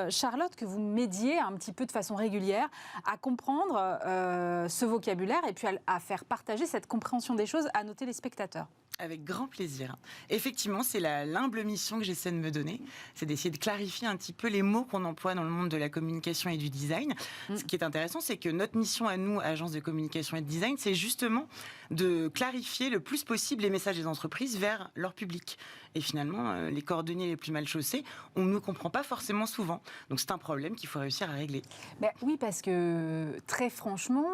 Charlotte, que vous m'aidiez un petit peu de façon régulière à comprendre ce vocabulaire et puis à faire partager cette compréhension des choses à nos téléspectateurs. Avec grand plaisir. Effectivement, c'est l'humble mission que j'essaie de me donner, c'est d'essayer de clarifier un petit peu les mots qu'on emploie dans le monde de la communication et du design. Ce qui est intéressant, c'est que notre mission à nous, agence de communication et de design, c'est justement de clarifier le plus possible les messages des entreprises vers leur public. Et finalement, les cordonniers les plus mal chaussés, on ne comprend pas forcément souvent. Donc c'est un problème qu'il faut réussir à régler. Oui, parce que très franchement,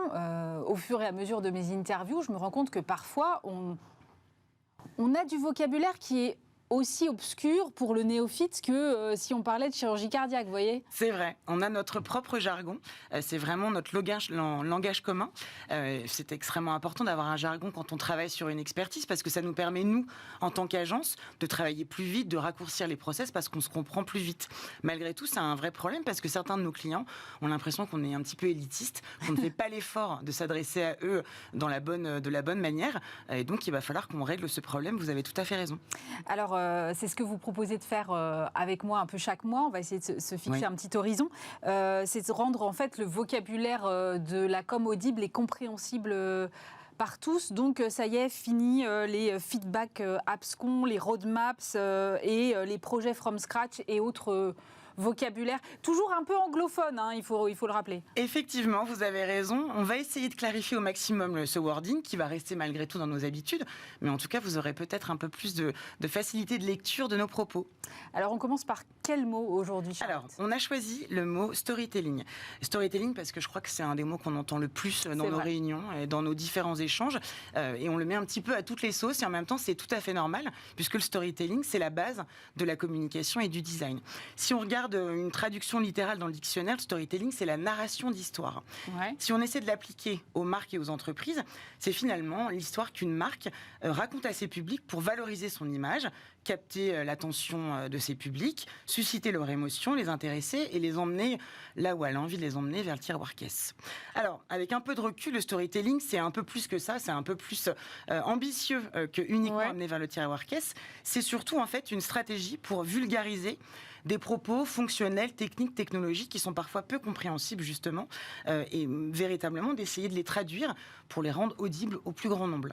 au fur et à mesure de mes interviews, je me rends compte que parfois, on a du vocabulaire qui est aussi obscur pour le néophyte que si on parlait de chirurgie cardiaque, vous voyez ? C'est vrai, on a notre propre jargon, c'est vraiment notre langage commun. C'est extrêmement important d'avoir un jargon quand on travaille sur une expertise parce que ça nous permet, nous, en tant qu'agence, de travailler plus vite, de raccourcir les process parce qu'on se comprend plus vite. Malgré tout, c'est un vrai problème parce que certains de nos clients ont l'impression qu'on est un petit peu élitiste, qu'on ne fait pas l'effort de s'adresser à eux de la bonne manière. Et donc, il va falloir qu'on règle ce problème. Vous avez tout à fait raison. Alors, c'est ce que vous proposez de faire avec moi un peu chaque mois. On va essayer de se fixer un petit horizon. C'est de rendre en fait le vocabulaire de la com audible et compréhensible par tous. Donc, ça y est, fini les feedbacks abscons, les roadmaps et les projets from scratch et autres vocabulaire, toujours un peu anglophone, il faut le rappeler. Effectivement, vous avez raison. On va essayer de clarifier au maximum ce wording qui va rester malgré tout dans nos habitudes. Mais en tout cas, vous aurez peut-être un peu plus de facilité de lecture de nos propos. Alors, on commence par quel mot aujourd'hui, Charlotte ? Alors, on a choisi le mot storytelling. Storytelling parce que je crois que c'est un des mots qu'on entend le plus dans nos réunions et dans nos différents échanges. Et on le met un petit peu à toutes les sauces. Et en même temps, c'est tout à fait normal puisque le storytelling, c'est la base de la communication et du design. Si on regarde regarde une traduction littérale dans le dictionnaire, le storytelling, c'est la narration d'histoire. Ouais. Si on essaie de l'appliquer aux marques et aux entreprises, c'est finalement l'histoire qu'une marque raconte à ses publics pour valoriser son image, capter l'attention de ses publics, susciter leur émotion, les intéresser et les emmener là où elle a envie de les emmener, vers le tiroir-caisse. Alors, avec un peu de recul, le storytelling, c'est un peu plus que ça, c'est un peu plus ambitieux que uniquement amener vers le tiroir-caisse. C'est surtout en fait une stratégie pour vulgariser des propos fonctionnels, techniques, technologiques qui sont parfois peu compréhensibles justement et véritablement d'essayer de les traduire pour les rendre audibles au plus grand nombre.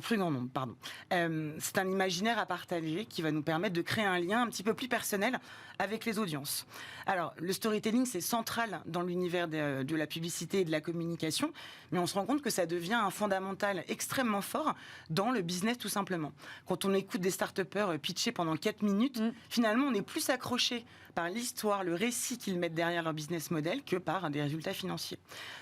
C'est un imaginaire à partager qui va nous permettre de créer un lien un petit peu plus personnel avec les audiences. Alors, le storytelling, c'est central dans l'univers de la publicité et de la communication, mais on se rend compte que ça devient un fondamental extrêmement fort dans le business tout simplement. Quand on écoute des start-upers pitcher pendant 4 minutes, finalement, on est plus accroché par l'histoire, le récit qu'ils mettent derrière leur business model que par des résultats financiers.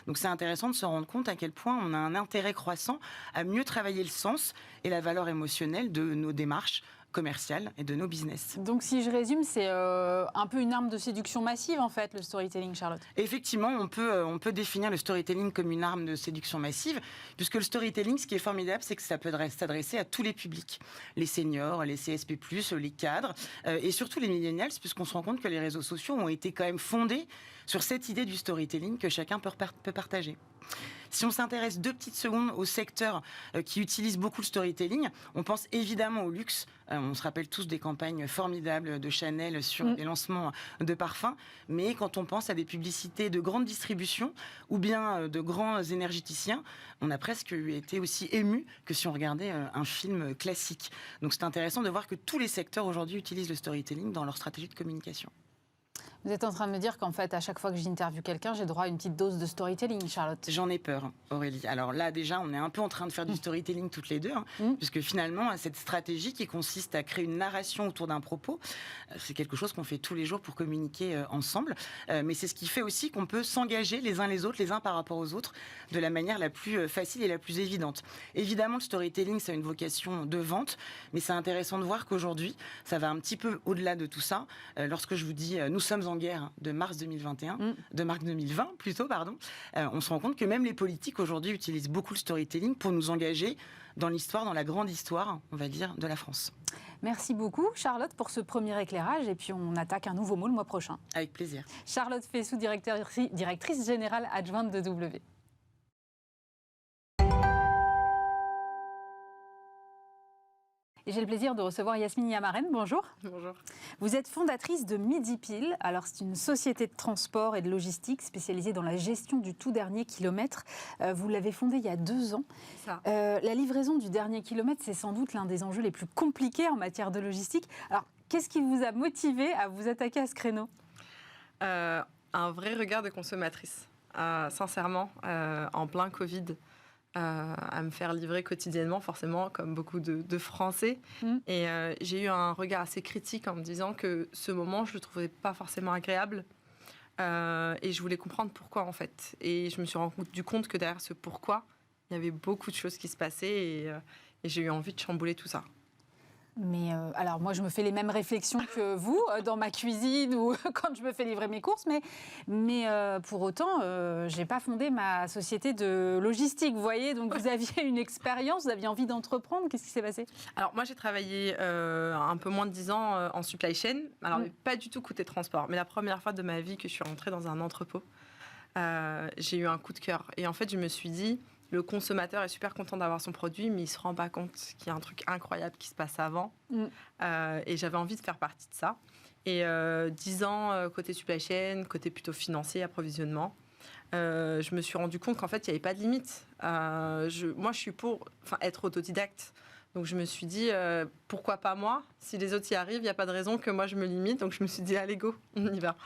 Donc c'est intéressant de se rendre compte à quel point on a un intérêt croissant à mieux travailler le sens et la valeur émotionnelle de nos démarches commerciales et de nos business. Donc si je résume, c'est un peu une arme de séduction massive en fait, le storytelling, Charlotte. Effectivement, on peut définir le storytelling comme une arme de séduction massive, puisque le storytelling, ce qui est formidable, c'est que ça peut s'adresser à tous les publics, les seniors, les CSP+, les cadres, et surtout les millennials, puisqu'on se rend compte que les réseaux sociaux ont été quand même fondés sur cette idée du storytelling que chacun peut partager. Si on s'intéresse 2 petites secondes au secteur qui utilise beaucoup le storytelling, on pense évidemment au luxe. On se rappelle tous des campagnes formidables de Chanel sur les lancements de parfums. Mais quand on pense à des publicités de grande distribution ou bien de grands énergéticiens, on a presque été aussi ému que si on regardait un film classique. Donc c'est intéressant de voir que tous les secteurs aujourd'hui utilisent le storytelling dans leur stratégie de communication. Vous êtes en train de me dire qu'en fait, à chaque fois que j'interviewe quelqu'un, j'ai droit à une petite dose de storytelling, Charlotte. J'en ai peur, Aurélie. Alors là, déjà, on est un peu en train de faire du storytelling toutes les deux, puisque finalement, cette stratégie qui consiste à créer une narration autour d'un propos, c'est quelque chose qu'on fait tous les jours pour communiquer ensemble. Mais c'est ce qui fait aussi qu'on peut s'engager les uns les autres, les uns par rapport aux autres, de la manière la plus facile et la plus évidente. Évidemment, le storytelling, ça a une vocation de vente, mais c'est intéressant de voir qu'aujourd'hui, ça va un petit peu au-delà de tout ça. Lorsque je vous dis « nous sommes en guerre » de mars 2021, de mars 2020 plutôt, on se rend compte que même les politiques aujourd'hui utilisent beaucoup le storytelling pour nous engager dans l'histoire, dans la grande histoire, on va dire, de la France. Merci beaucoup, Charlotte, pour ce premier éclairage. Et puis, on attaque un nouveau mot le mois prochain. Avec plaisir. Charlotte Fessou, directrice générale adjointe de W. Et j'ai le plaisir de recevoir Yasmine Yamaren. Bonjour. Bonjour. Vous êtes fondatrice de Midipil. Alors, c'est une société de transport et de logistique spécialisée dans la gestion du tout dernier kilomètre. Vous l'avez fondée il y a 2 ans. C'est ça. La livraison du dernier kilomètre, c'est sans doute l'un des enjeux les plus compliqués en matière de logistique. Alors, qu'est-ce qui vous a motivé à vous attaquer à ce créneau ? Un vrai regard de consommatrice. Sincèrement, en plein Covid, à me faire livrer quotidiennement, forcément, comme beaucoup de Français. Et j'ai eu un regard assez critique en me disant que ce moment, je ne le trouvais pas forcément agréable. Et je voulais comprendre pourquoi, en fait. Et je me suis rendu compte que derrière ce pourquoi, il y avait beaucoup de choses qui se passaient et j'ai eu envie de chambouler tout ça. Mais alors moi je me fais les mêmes réflexions que vous dans ma cuisine ou quand je me fais livrer mes courses, mais pour autant j'ai pas fondé ma société de logistique, vous voyez, donc vous aviez une expérience, vous aviez envie d'entreprendre, qu'est-ce qui s'est passé ? Alors moi j'ai travaillé un peu moins de 10 ans en supply chain, alors pas du tout côté transport, mais la première fois de ma vie que je suis rentrée dans un entrepôt, j'ai eu un coup de cœur et en fait je me suis dit le consommateur est super content d'avoir son produit, mais il ne se rend pas compte qu'il y a un truc incroyable qui se passe avant. Et j'avais envie de faire partie de ça. Et 10 ans côté supply chain, côté plutôt financier, approvisionnement, je me suis rendu compte qu'en fait, il n'y avait pas de limite. Moi, je suis pour être autodidacte. Donc, je me suis dit, pourquoi pas moi ? Si les autres y arrivent, il n'y a pas de raison que moi, je me limite. Donc, je me suis dit, allez, go, on y va.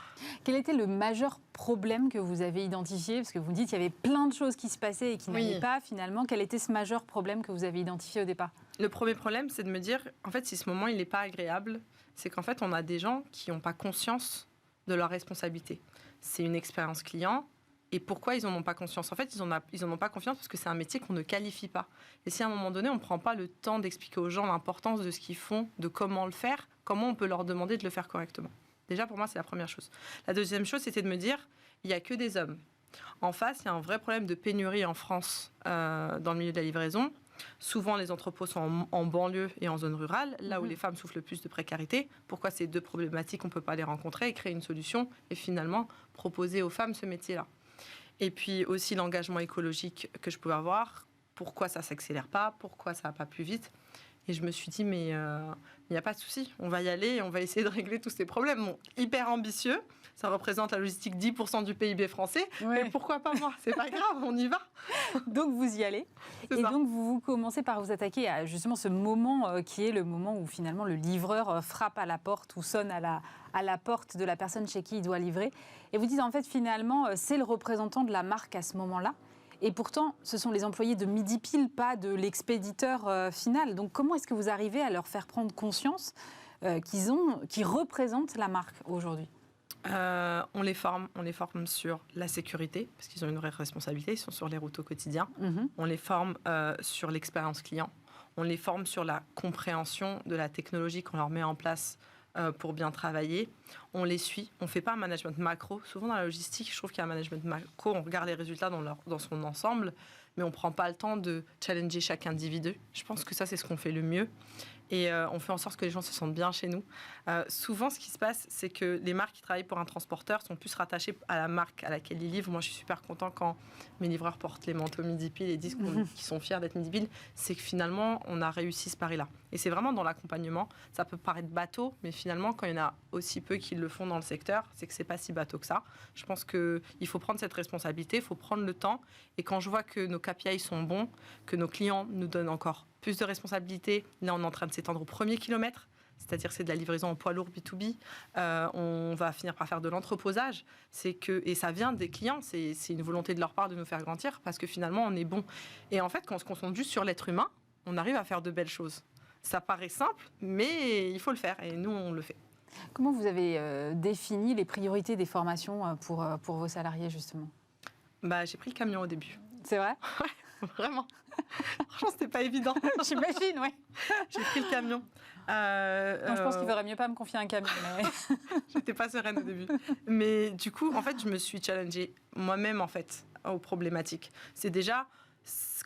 Quel était le majeur problème que vous avez identifié ? Parce que vous me dites qu'il y avait plein de choses qui se passaient et qui n'allaient pas, finalement. Quel était ce majeur problème que vous avez identifié au départ ? Le premier problème, c'est de me dire, en fait, si ce moment, il n'est pas agréable, c'est qu'en fait, on a des gens qui n'ont pas conscience de leur responsabilité. C'est une expérience client. Et pourquoi ils n'en ont pas conscience ? En fait, ils n'en ont pas confiance parce que c'est un métier qu'on ne qualifie pas. Et si à un moment donné, on ne prend pas le temps d'expliquer aux gens l'importance de ce qu'ils font, de comment le faire, comment on peut leur demander de le faire correctement ? Déjà, pour moi, c'est la première chose. La deuxième chose, c'était de me dire, il n'y a que des hommes. En face, il y a un vrai problème de pénurie en France dans le milieu de la livraison. Souvent, les entrepôts sont en banlieue et en zone rurale, là où les femmes souffrent le plus de précarité. Pourquoi ces deux problématiques, on ne peut pas les rencontrer et créer une solution et finalement proposer aux femmes ce métier-là. Et puis aussi l'engagement écologique que je pouvais avoir. Pourquoi ça ne s'accélère pas? Pourquoi ça ne va pas plus vite? Et je me suis dit, mais il n'y a pas de souci, on va y aller et on va essayer de régler tous ces problèmes. Bon, hyper ambitieux, ça représente la logistique 10% du PIB français, mais pourquoi pas moi? C'est pas grave, on y va. Donc vous y allez. Et donc vous commencez par vous attaquer à justement ce moment qui est le moment où finalement le livreur frappe à la porte ou sonne à la porte de la personne chez qui il doit livrer. Et vous dites en fait finalement c'est le représentant de la marque à ce moment-là. Et pourtant, ce sont les employés de Midi Pile, pas de l'expéditeur final. Donc, comment est-ce que vous arrivez à leur faire prendre conscience qu'ils représentent la marque aujourd'hui? On les forme sur la sécurité, parce qu'ils ont une vraie responsabilité, ils sont sur les routes au quotidien. On les forme sur l'expérience client. On les forme sur la compréhension de la technologie qu'on leur met en place pour bien travailler. On les suit. On ne fait pas un management macro. Souvent dans la logistique, je trouve qu'il y a un management macro. On regarde les résultats dans son ensemble, mais on ne prend pas le temps de challenger chaque individu. Je pense que ça, c'est ce qu'on fait le mieux. Et on fait en sorte que les gens se sentent bien chez nous. Souvent, ce qui se passe, c'est que les marques qui travaillent pour un transporteur sont plus rattachées à la marque à laquelle ils livrent. Moi, je suis super content quand mes livreurs portent les manteaux Midi Pile et disent qu'ils sont fiers d'être Midi Pile. C'est que finalement, on a réussi ce pari-là. Et c'est vraiment dans l'accompagnement. Ça peut paraître bateau, mais finalement, quand il y en a aussi peu qui le font dans le secteur, c'est que c'est pas si bateau que ça. Je pense qu'il faut prendre cette responsabilité, il faut prendre le temps. Et quand je vois que nos KPI sont bons, que nos clients nous donnent encore plus de responsabilités, là, on est en train de s'étendre au premier kilomètre. C'est-à-dire c'est de la livraison en poids lourd B2B. On va finir par faire de l'entreposage. Et ça vient des clients. C'est une volonté de leur part de nous faire grandir parce que finalement, on est bon. Et en fait, quand on se concentre juste sur l'être humain, on arrive à faire de belles choses. Ça paraît simple, mais il faut le faire. Et nous, on le fait. Comment vous avez défini les priorités des formations pour vos salariés, justement? J'ai pris le camion au début. C'est vrai? Ouais, vraiment. Franchement, c'était pas évident. J'imagine, oui. J'ai pris le camion. Moi, je pense qu'il vaudrait mieux pas me confier un camion. Mais... J'étais pas sereine au début. Mais du coup, en fait, je me suis challengée moi-même, en fait, aux problématiques. C'est déjà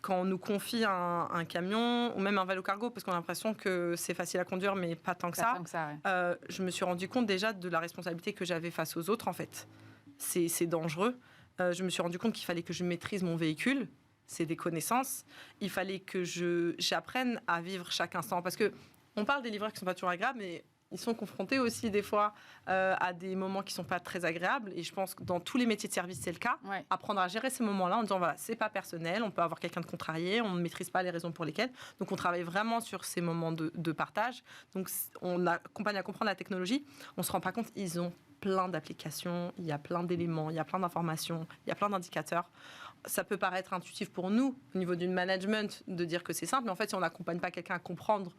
quand on nous confie un camion ou même un vélo cargo, parce qu'on a l'impression que c'est facile à conduire, mais pas tant que ça. Ouais. Je me suis rendu compte déjà de la responsabilité que j'avais face aux autres, en fait. C'est dangereux. Je me suis rendu compte qu'il fallait que je maîtrise mon véhicule. C'est des connaissances. Il fallait que j'apprenne à vivre chaque instant. Parce qu'on parle des livreurs qui ne sont pas toujours agréables, mais ils sont confrontés aussi des fois à des moments qui ne sont pas très agréables. Et je pense que dans tous les métiers de service, c'est le cas. Ouais. Apprendre à gérer ces moments-là en disant, voilà, ce n'est pas personnel, on peut avoir quelqu'un de contrarié, on ne maîtrise pas les raisons pour lesquelles. Donc on travaille vraiment sur ces moments de partage. Donc on accompagne à comprendre la technologie. On ne se rend pas compte, ils ont plein d'applications, il y a plein d'éléments, il y a plein d'informations, il y a plein d'indicateurs. Ça peut paraître intuitif pour nous, au niveau du management, de dire que c'est simple, mais en fait, si on n'accompagne pas quelqu'un à comprendre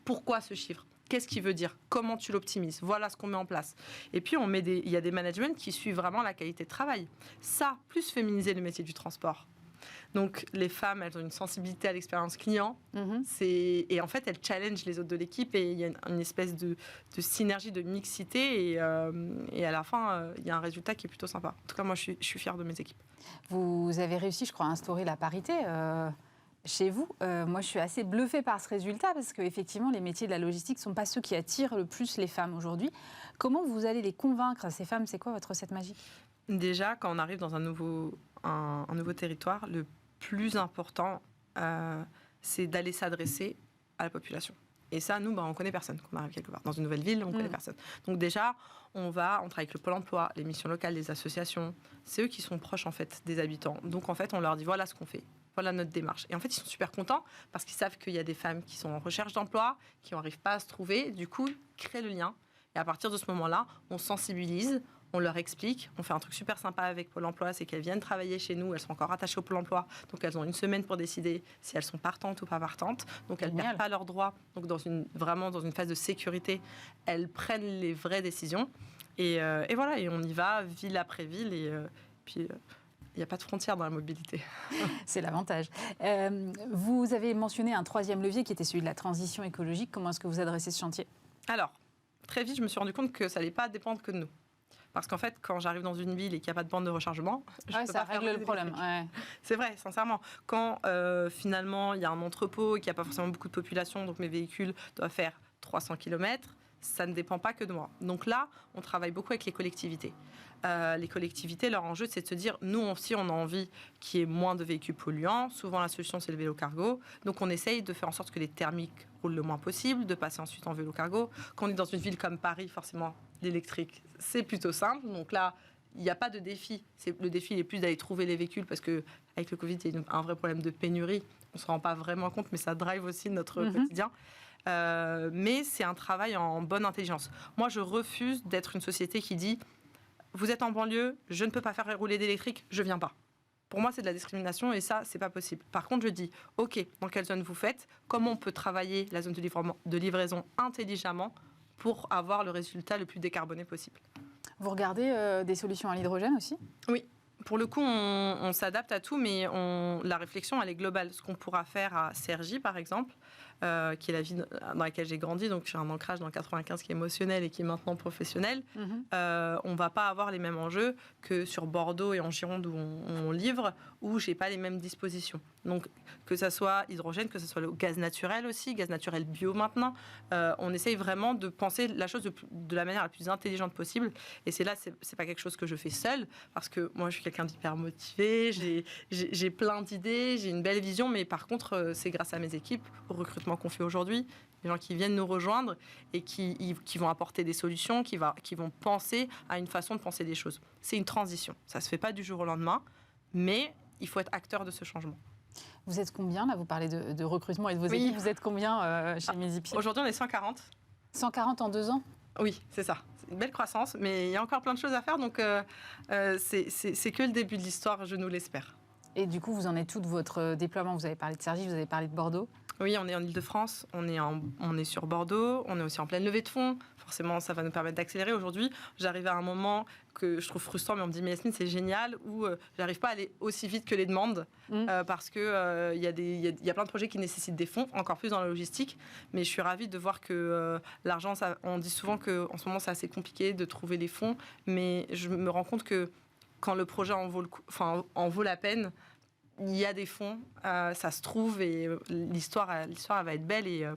pourquoi ce chiffre, qu'est-ce qu'il veut dire, comment tu l'optimises, voilà ce qu'on met en place. Et puis, il y a des managements qui suivent vraiment la qualité de travail. Ça, plus féminiser le métier du transport. Donc, les femmes, elles ont une sensibilité à l'expérience client. Et en fait, elles challengent les autres de l'équipe et il y a une espèce de synergie, de mixité. Et à la fin, il y a un résultat qui est plutôt sympa. En tout cas, moi, je suis fière de mes équipes. Vous avez réussi, je crois, à instaurer la parité chez vous. Moi, je suis assez bluffée par ce résultat parce qu'effectivement, les métiers de la logistique ne sont pas ceux qui attirent le plus les femmes aujourd'hui. Comment vous allez les convaincre, ces femmes? C'est quoi votre recette magique? Déjà, quand on arrive dans un nouveau territoire, le plus important, c'est d'aller s'adresser à la population. Et ça, nous, on ne connaît personne. Quand on arrive quelque part dans une nouvelle ville, on ne connaît personne. Donc déjà, on travaille avec le Pôle emploi, les missions locales, les associations. C'est eux qui sont proches, en fait, des habitants. Donc, en fait, on leur dit, voilà ce qu'on fait. Voilà notre démarche. Et en fait, ils sont super contents parce qu'ils savent qu'il y a des femmes qui sont en recherche d'emploi, qui n'arrivent pas à se trouver. Du coup, ils créent le lien. Et à partir de ce moment-là, on sensibilise, on leur explique. On fait un truc super sympa avec Pôle emploi, c'est qu'elles viennent travailler chez nous. Elles sont encore attachées au Pôle emploi. Donc, elles ont une semaine pour décider si elles sont partantes ou pas partantes. Donc, elles ne perdent pas leurs droits. Donc, vraiment dans une phase de sécurité, elles prennent les vraies décisions. Et voilà, et on y va, ville après ville. Et puis... il n'y a pas de frontières dans la mobilité. C'est l'avantage. Vous avez mentionné un troisième levier qui était celui de la transition écologique. Comment est-ce que vous adressez ce chantier? Alors, très vite, je me suis rendu compte que ça n'allait pas dépendre que de nous. Parce qu'en fait, quand j'arrive dans une ville et qu'il n'y a pas de borne de rechargement, ça règle le problème. Ouais. C'est vrai, sincèrement. Quand finalement, il y a un entrepôt et qu'il n'y a pas forcément beaucoup de population, donc mes véhicules doivent faire 300 km, ça ne dépend pas que de moi. Donc là, on travaille beaucoup avec les collectivités. Les collectivités, leur enjeu, c'est de se dire, nous aussi, on a envie qu'il y ait moins de véhicules polluants. Souvent, la solution, c'est le vélo cargo. Donc, on essaye de faire en sorte que les thermiques roulent le moins possible, de passer ensuite en vélo cargo. Quand on est dans une ville comme Paris, forcément, l'électrique, c'est plutôt simple. Donc là, il n'y a pas de défi. Le défi, il est plus d'aller trouver les véhicules parce qu'avec le Covid, il y a un vrai problème de pénurie. On ne se rend pas vraiment compte, mais ça drive aussi notre quotidien. Mais c'est un travail en bonne intelligence. Moi, je refuse d'être une société qui dit « Vous êtes en banlieue, je ne peux pas faire rouler d'électrique, je ne viens pas ». Pour moi, c'est de la discrimination et ça, c'est pas possible. Par contre, je dis « Ok, dans quelle zone vous faites ? Comment on peut travailler la zone de livraison intelligemment pour avoir le résultat le plus décarboné possible ?» Vous regardez des solutions à l'hydrogène aussi ? Oui. Pour le coup, on s'adapte à tout, mais la réflexion, elle est globale. Ce qu'on pourra faire à Cergy, par exemple, qui est la ville dans laquelle j'ai grandi, donc j'ai un ancrage dans le 95 qui est émotionnel et qui est maintenant professionnel, on ne va pas avoir les mêmes enjeux que sur Bordeaux et en Gironde où on livre, où je n'ai pas les mêmes dispositions. Donc, que ça soit hydrogène, que ce soit le gaz naturel aussi, gaz naturel bio maintenant, on essaye vraiment de penser la chose de la manière la plus intelligente possible. Et c'est pas quelque chose que je fais seule, parce que moi, je suis quelqu'un d'hyper motivé, j'ai plein d'idées, j'ai une belle vision, mais par contre, c'est grâce à mes équipes, au recrutement qu'on fait aujourd'hui, les gens qui viennent nous rejoindre et qui vont apporter des solutions, qui vont penser à une façon de penser des choses. C'est une transition. Ça ne se fait pas du jour au lendemain, mais il faut être acteur de ce changement. Vous êtes combien, là ? Vous parlez de recrutement et de vos équipes. Vous êtes combien chez Midi Pile ? Aujourd'hui, on est 140. 140 en 2 ans ? Oui, c'est ça. C'est une belle croissance, mais il y a encore plein de choses à faire, donc c'est que le début de l'histoire, je nous l'espère. Et du coup, vous en êtes tout de votre déploiement ? Vous avez parlé de Cergy, vous avez parlé de Bordeaux ? Oui, on est en Ile-de-France, on est sur Bordeaux, on est aussi en pleine levée de fonds. Forcément, ça va nous permettre d'accélérer. Aujourd'hui, j'arrive à un moment que je trouve frustrant, mais on me dit, mais Yasmine, c'est génial, où j'arrive pas à aller aussi vite que les demandes, parce que il y a plein de projets qui nécessitent des fonds, encore plus dans la logistique. Mais je suis ravie de voir que l'argent, on dit souvent qu'en ce moment, c'est assez compliqué de trouver les fonds, mais je me rends compte que quand le projet en vaut la peine, il y a des fonds, ça se trouve, et l'histoire elle va être belle, et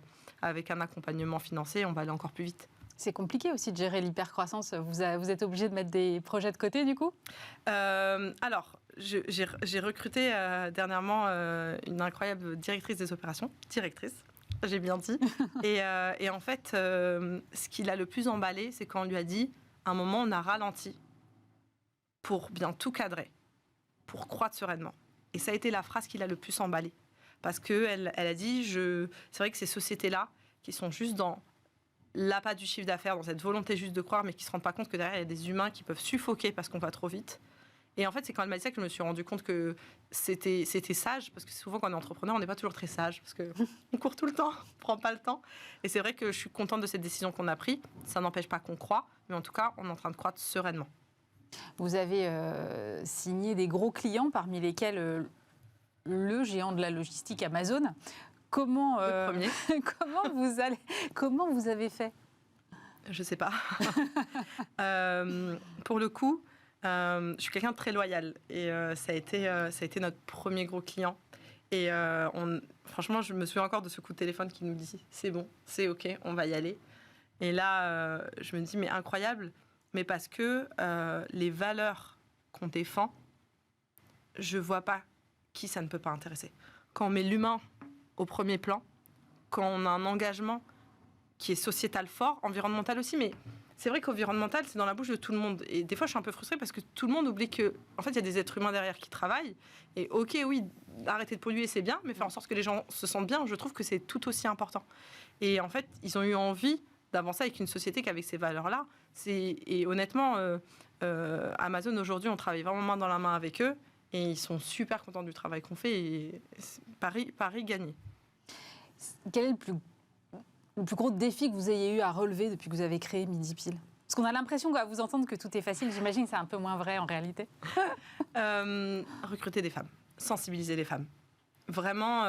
avec un accompagnement financier, on va aller encore plus vite. C'est compliqué aussi de gérer l'hypercroissance. Vous êtes obligé de mettre des projets de côté, du coup ? Alors, j'ai recruté dernièrement une incroyable directrice des opérations. Directrice, j'ai bien dit. Et en fait, ce qui l'a le plus emballé, c'est quand on lui a dit, à un moment, on a ralenti pour bien tout cadrer, pour croître sereinement. Et ça a été la phrase qui l'a le plus emballé. Parce qu'elle a dit, c'est vrai que ces sociétés-là, qui sont juste dans l'appât du chiffre d'affaires, dans cette volonté juste de croire, mais qui ne se rendent pas compte que derrière, il y a des humains qui peuvent suffoquer parce qu'on va trop vite. Et en fait, c'est quand elle m'a dit ça que je me suis rendu compte que c'était sage, parce que souvent, quand on est entrepreneur, on n'est pas toujours très sage, parce qu'on court tout le temps, on ne prend pas le temps. Et c'est vrai que je suis contente de cette décision qu'on a prise. Ça n'empêche pas qu'on croit, mais en tout cas, on est en train de croître sereinement. Vous avez signé des gros clients, parmi lesquels le géant de la logistique Amazon. Comment vous avez fait ? Je ne sais pas. Pour le coup, je suis quelqu'un de très loyal, et ça a été notre premier gros client. Et franchement, je me souviens encore de ce coup de téléphone qui nous dit « c'est bon, c'est OK, on va y aller ». Et là, je me dis « mais incroyable ». Mais parce que les valeurs qu'on défend, je ne vois pas qui ça ne peut pas intéresser. Quand on met l'humain au premier plan, quand on a un engagement qui est sociétal fort, environnemental aussi, mais c'est vrai qu'environnemental, c'est dans la bouche de tout le monde. Et des fois, je suis un peu frustrée parce que tout le monde oublie qu'en fait, il y a des êtres humains derrière qui travaillent. Et OK, oui, arrêter de polluer, c'est bien, mais faire en sorte que les gens se sentent bien, je trouve que c'est tout aussi important. Et en fait, ils ont eu envie d'avancer avec une société qui avait ces valeurs-là. Et honnêtement, Amazon, aujourd'hui, on travaille vraiment main dans la main avec eux, et ils sont super contents du travail qu'on fait, et Paris gagné. Quel est le plus gros défi que vous ayez eu à relever depuis que vous avez créé Midi Pile ? Parce qu'on a l'impression, à vous entendre, que tout est facile. J'imagine que c'est un peu moins vrai en réalité. Recruter des femmes, sensibiliser les femmes. Vraiment,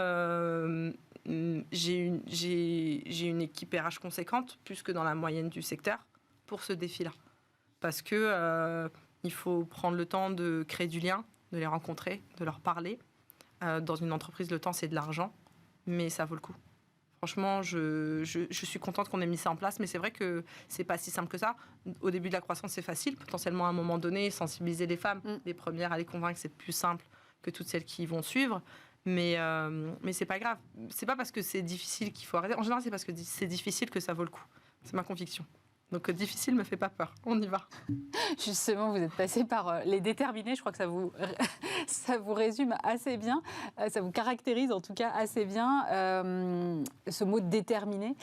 j'ai une équipe RH conséquente, plus que dans la moyenne du secteur, pour ce défi-là. Parce que il faut prendre le temps de créer du lien, de les rencontrer, de leur parler. Dans une entreprise, le temps, c'est de l'argent, mais ça vaut le coup. Franchement, je suis contente qu'on ait mis ça en place, mais c'est vrai que c'est pas si simple que ça. Au début de la croissance, c'est facile. Potentiellement, à un moment donné, sensibiliser les femmes, les premières à les convaincre, c'est plus simple que toutes celles qui vont suivre. Mais c'est pas grave. C'est pas parce que c'est difficile qu'il faut arrêter. En général, c'est parce que c'est difficile que ça vaut le coup. C'est ma conviction. Donc difficile me fait pas peur. On y va. Justement, vous êtes passé par les déterminés. Je crois que ça vous résume assez bien. Ça vous caractérise en tout cas assez bien, ce mot déterminé.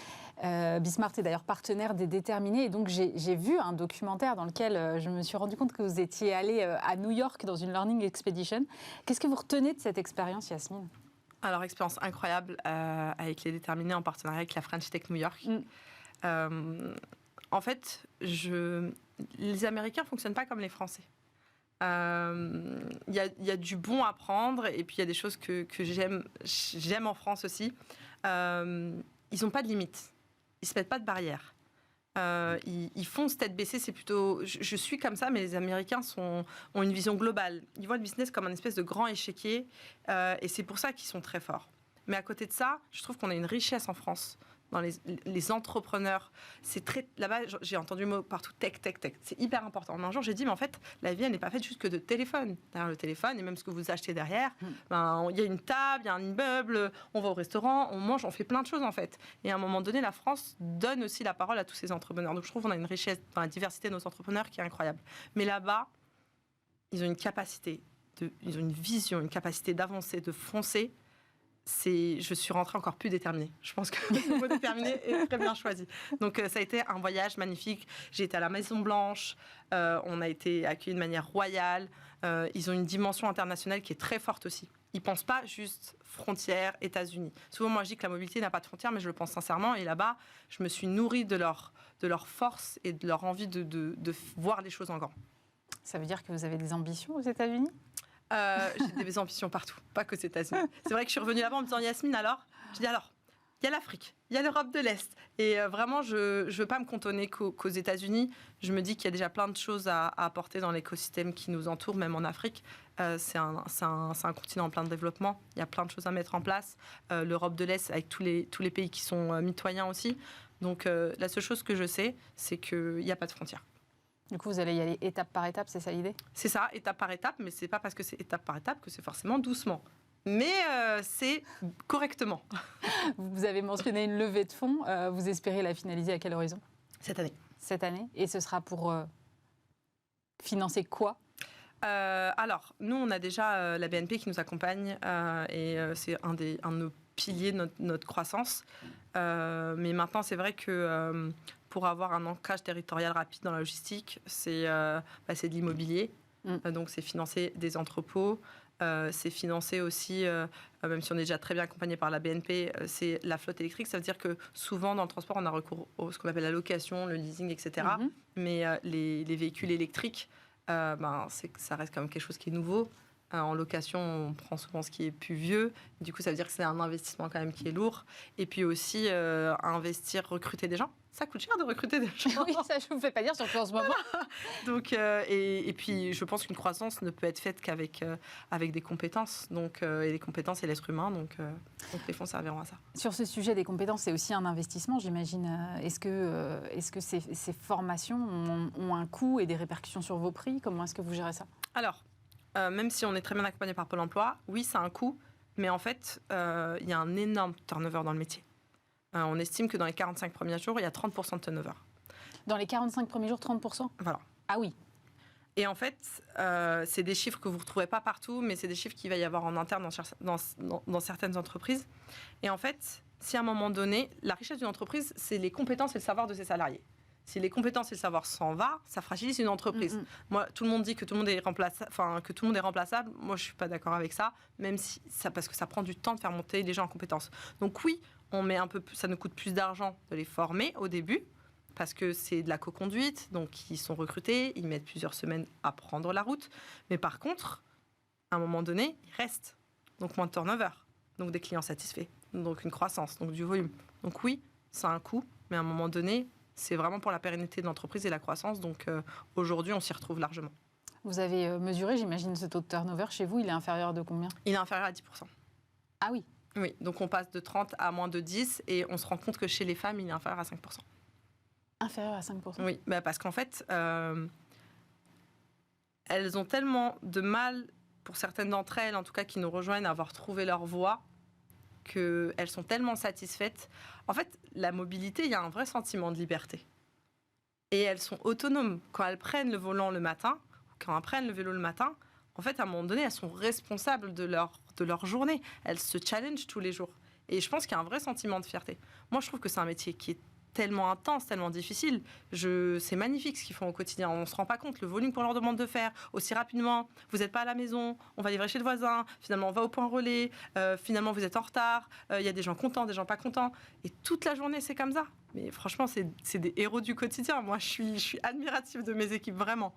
Bismart est d'ailleurs partenaire des déterminés. Et donc j'ai vu un documentaire dans lequel je me suis rendu compte que vous étiez allé à New York dans une Learning Expedition. Qu'est-ce que vous retenez de cette expérience, Yasmine ? Alors, expérience incroyable avec les déterminés en partenariat avec la French Tech New York. En fait, les Américains ne fonctionnent pas comme les Français. Il y a du bon à prendre et puis il y a des choses que j'aime en France aussi. Ils n'ont pas de limites. Ils ne se mettent pas de barrières. Ils foncent tête baissée, c'est plutôt... Je suis comme ça, mais les Américains ont une vision globale. Ils voient le business comme un espèce de grand échiquier et c'est pour ça qu'ils sont très forts. Mais à côté de ça, je trouve qu'on a une richesse en France dans les entrepreneurs. C'est très... Là-bas, j'ai entendu le mot partout, tech. C'est hyper important. Un jour, j'ai dit, mais en fait, la vie, elle n'est pas faite juste que de téléphone. Derrière le téléphone, et même ce que vous achetez derrière, il y a une table, il y a un immeuble, on va au restaurant, on mange, on fait plein de choses, en fait. Et à un moment donné, la France donne aussi la parole à tous ces entrepreneurs. Donc, je trouve qu'on a une richesse dans la diversité de nos entrepreneurs qui est incroyable. Mais là-bas, ils ont une capacité, ils ont une vision, une capacité d'avancer, de foncer. Je suis rentrée encore plus déterminée. Je pense que le mot déterminé est très bien choisi. Donc, ça a été un voyage magnifique. J'ai été à la Maison Blanche. On a été accueillis de manière royale. Ils ont une dimension internationale qui est très forte aussi. Ils ne pensent pas juste frontières, États-Unis. Souvent, moi, je dis que la mobilité n'a pas de frontières, mais je le pense sincèrement. Et là-bas, je me suis nourrie de leur force et de leur envie de voir les choses en grand. Ça veut dire que vous avez des ambitions aux États-Unis ? J'ai des ambitions partout, pas qu'aux États-Unis. C'est vrai que je suis revenue là-bas en me disant, Yasmine, alors ? Je dis, alors, il y a l'Afrique, il y a l'Europe de l'Est. Et vraiment, je ne veux pas me cantonner qu'aux États-Unis. Je me dis qu'il y a déjà plein de choses à apporter dans l'écosystème qui nous entoure, même en Afrique. C'est un continent en plein de développement. Il y a plein de choses à mettre en place. L'Europe de l'Est, avec tous les pays qui sont mitoyens aussi. Donc, la seule chose que je sais, c'est qu'il n'y a pas de frontières. Du coup, vous allez y aller étape par étape, c'est ça l'idée ? C'est ça, étape par étape, mais c'est pas parce que c'est étape par étape que c'est forcément doucement. Mais c'est correctement. Vous avez mentionné une levée de fonds. Vous espérez la finaliser à quel horizon ? Cette année. Cette année. Et ce sera pour financer quoi ? Alors, nous, on a déjà la BNP qui nous accompagne et c'est un de nos piliers de notre croissance. Mais maintenant, c'est vrai que pour avoir un ancrage territorial rapide dans la logistique, c'est de l'immobilier. Donc, c'est financer des entrepôts. C'est financer aussi, même si on est déjà très bien accompagné par la BNP, c'est la flotte électrique. Ça veut dire que souvent, dans le transport, on a recours à ce qu'on appelle la location, le leasing, etc. Mais les véhicules électriques, ça reste quand même quelque chose qui est nouveau. En location, on prend souvent ce qui est plus vieux. Du coup, ça veut dire que c'est un investissement quand même qui est lourd. Et puis aussi, investir, recruter des gens. Ça coûte cher de recruter des gens. Oui, ça, je ne vous fais pas dire, surtout en ce moment. Donc, et puis, je pense qu'une croissance ne peut être faite qu'avec des compétences. Donc, et les compétences, c'est l'être humain. Donc les fonds serviront à ça. Sur ce sujet des compétences, c'est aussi un investissement, j'imagine. Est-ce que ces formations ont un coût et des répercussions sur vos prix ? Comment est-ce que vous gérez ça ? Alors, même si on est très bien accompagné par Pôle emploi, oui, ça a un coût. Mais en fait, il y a un énorme turnover dans le métier. On estime que dans les 45 premiers jours, il y a 30% de turnover. Dans les 45 premiers jours, 30% ? Voilà. Ah oui. Et en fait, c'est des chiffres que vous ne retrouvez pas partout, mais c'est des chiffres qu'il va y avoir en interne dans certaines entreprises. Et en fait, si à un moment donné, la richesse d'une entreprise, c'est les compétences et le savoir de ses salariés. Si les compétences et le savoir s'en va, ça fragilise une entreprise. Moi, tout le monde dit que tout le monde est remplaçable. Moi, je suis pas d'accord avec ça, parce que ça prend du temps de faire monter les gens en compétences. Donc oui, ça nous coûte plus d'argent de les former au début, parce que c'est de la co-conduite, donc ils sont recrutés, ils mettent plusieurs semaines à prendre la route. Mais par contre, à un moment donné, ils restent. Donc moins de turnover, donc des clients satisfaits. donc une croissance, donc du volume. Donc oui, ça a un coût, mais à un moment donné, c'est vraiment pour la pérennité de l'entreprise et la croissance. Donc aujourd'hui, on s'y retrouve largement. Vous avez mesuré, j'imagine, ce taux de turnover chez vous, il est inférieur de combien ? Il est inférieur à 10%. Ah oui. Oui, donc on passe de 30 à moins de 10 et on se rend compte que chez les femmes, il est inférieur à 5%. Inférieur à 5%. Oui, bah parce qu'en fait, elles ont tellement de mal, pour certaines d'entre elles, en tout cas qui nous rejoignent, à avoir trouvé leur voie, qu'elles sont tellement satisfaites. En fait, la mobilité, il y a un vrai sentiment de liberté. Et elles sont autonomes. Quand elles prennent le volant le matin, quand elles prennent le vélo le matin, en fait, à un moment donné, elles sont responsables de leur journée. Elles se challengent tous les jours. Et je pense qu'il y a un vrai sentiment de fierté. Moi, je trouve que c'est un métier qui est tellement intense, tellement difficile. C'est magnifique ce qu'ils font au quotidien. On ne se rend pas compte, le volume qu'on leur demande de faire aussi rapidement. Vous n'êtes pas à la maison, on va livrer chez le voisin. Finalement, on va au point relais. Finalement, vous êtes en retard. Il y a des gens contents, des gens pas contents. Et toute la journée, c'est comme ça. Mais franchement, c'est des héros du quotidien. Moi, je suis admirative de mes équipes, vraiment.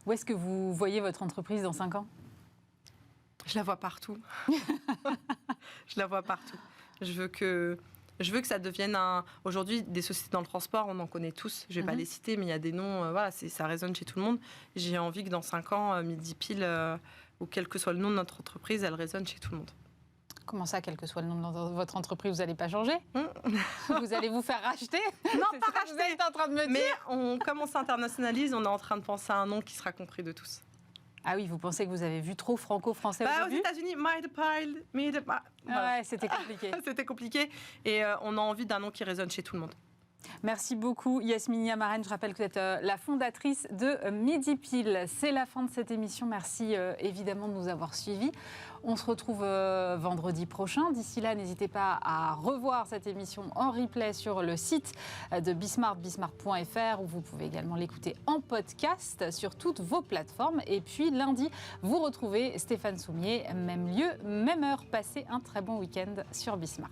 Où est-ce que vous voyez votre entreprise dans 5 ans ? Je la vois partout. Je la vois partout. Je veux que ça devienne Aujourd'hui, des sociétés dans le transport, on en connaît tous. Je ne vais pas les citer, mais il y a des noms, voilà, ça résonne chez tout le monde. J'ai envie que dans 5 ans, Midi Pile, ou quel que soit le nom de notre entreprise, elle résonne chez tout le monde. Comment ça, quel que soit le nom de votre entreprise, vous n'allez pas changer ? Vous allez vous faire racheter ? Non, C'est pas ça que racheter. vous êtes en train de me dire. Mais comme on s'internationalise, on est en train de penser à un nom qui sera compris de tous. Ah oui, vous pensez que vous avez vu trop franco-français au Aux début ? États-Unis, Voilà. Ouais, c'était compliqué. C'était compliqué. Et on a envie d'un nom qui résonne chez tout le monde. Merci beaucoup Yasmine Yamaren. Je rappelle que vous êtes la fondatrice de Midi Pile. C'est la fin de cette émission. Merci évidemment de nous avoir suivis. On se retrouve vendredi prochain. D'ici là, n'hésitez pas à revoir cette émission en replay sur le site de Bismart, bismart.fr, où vous pouvez également l'écouter en podcast sur toutes vos plateformes. Et puis lundi, vous retrouvez Stéphane Soumier, même lieu, même heure. Passez un très bon week-end sur Bismart.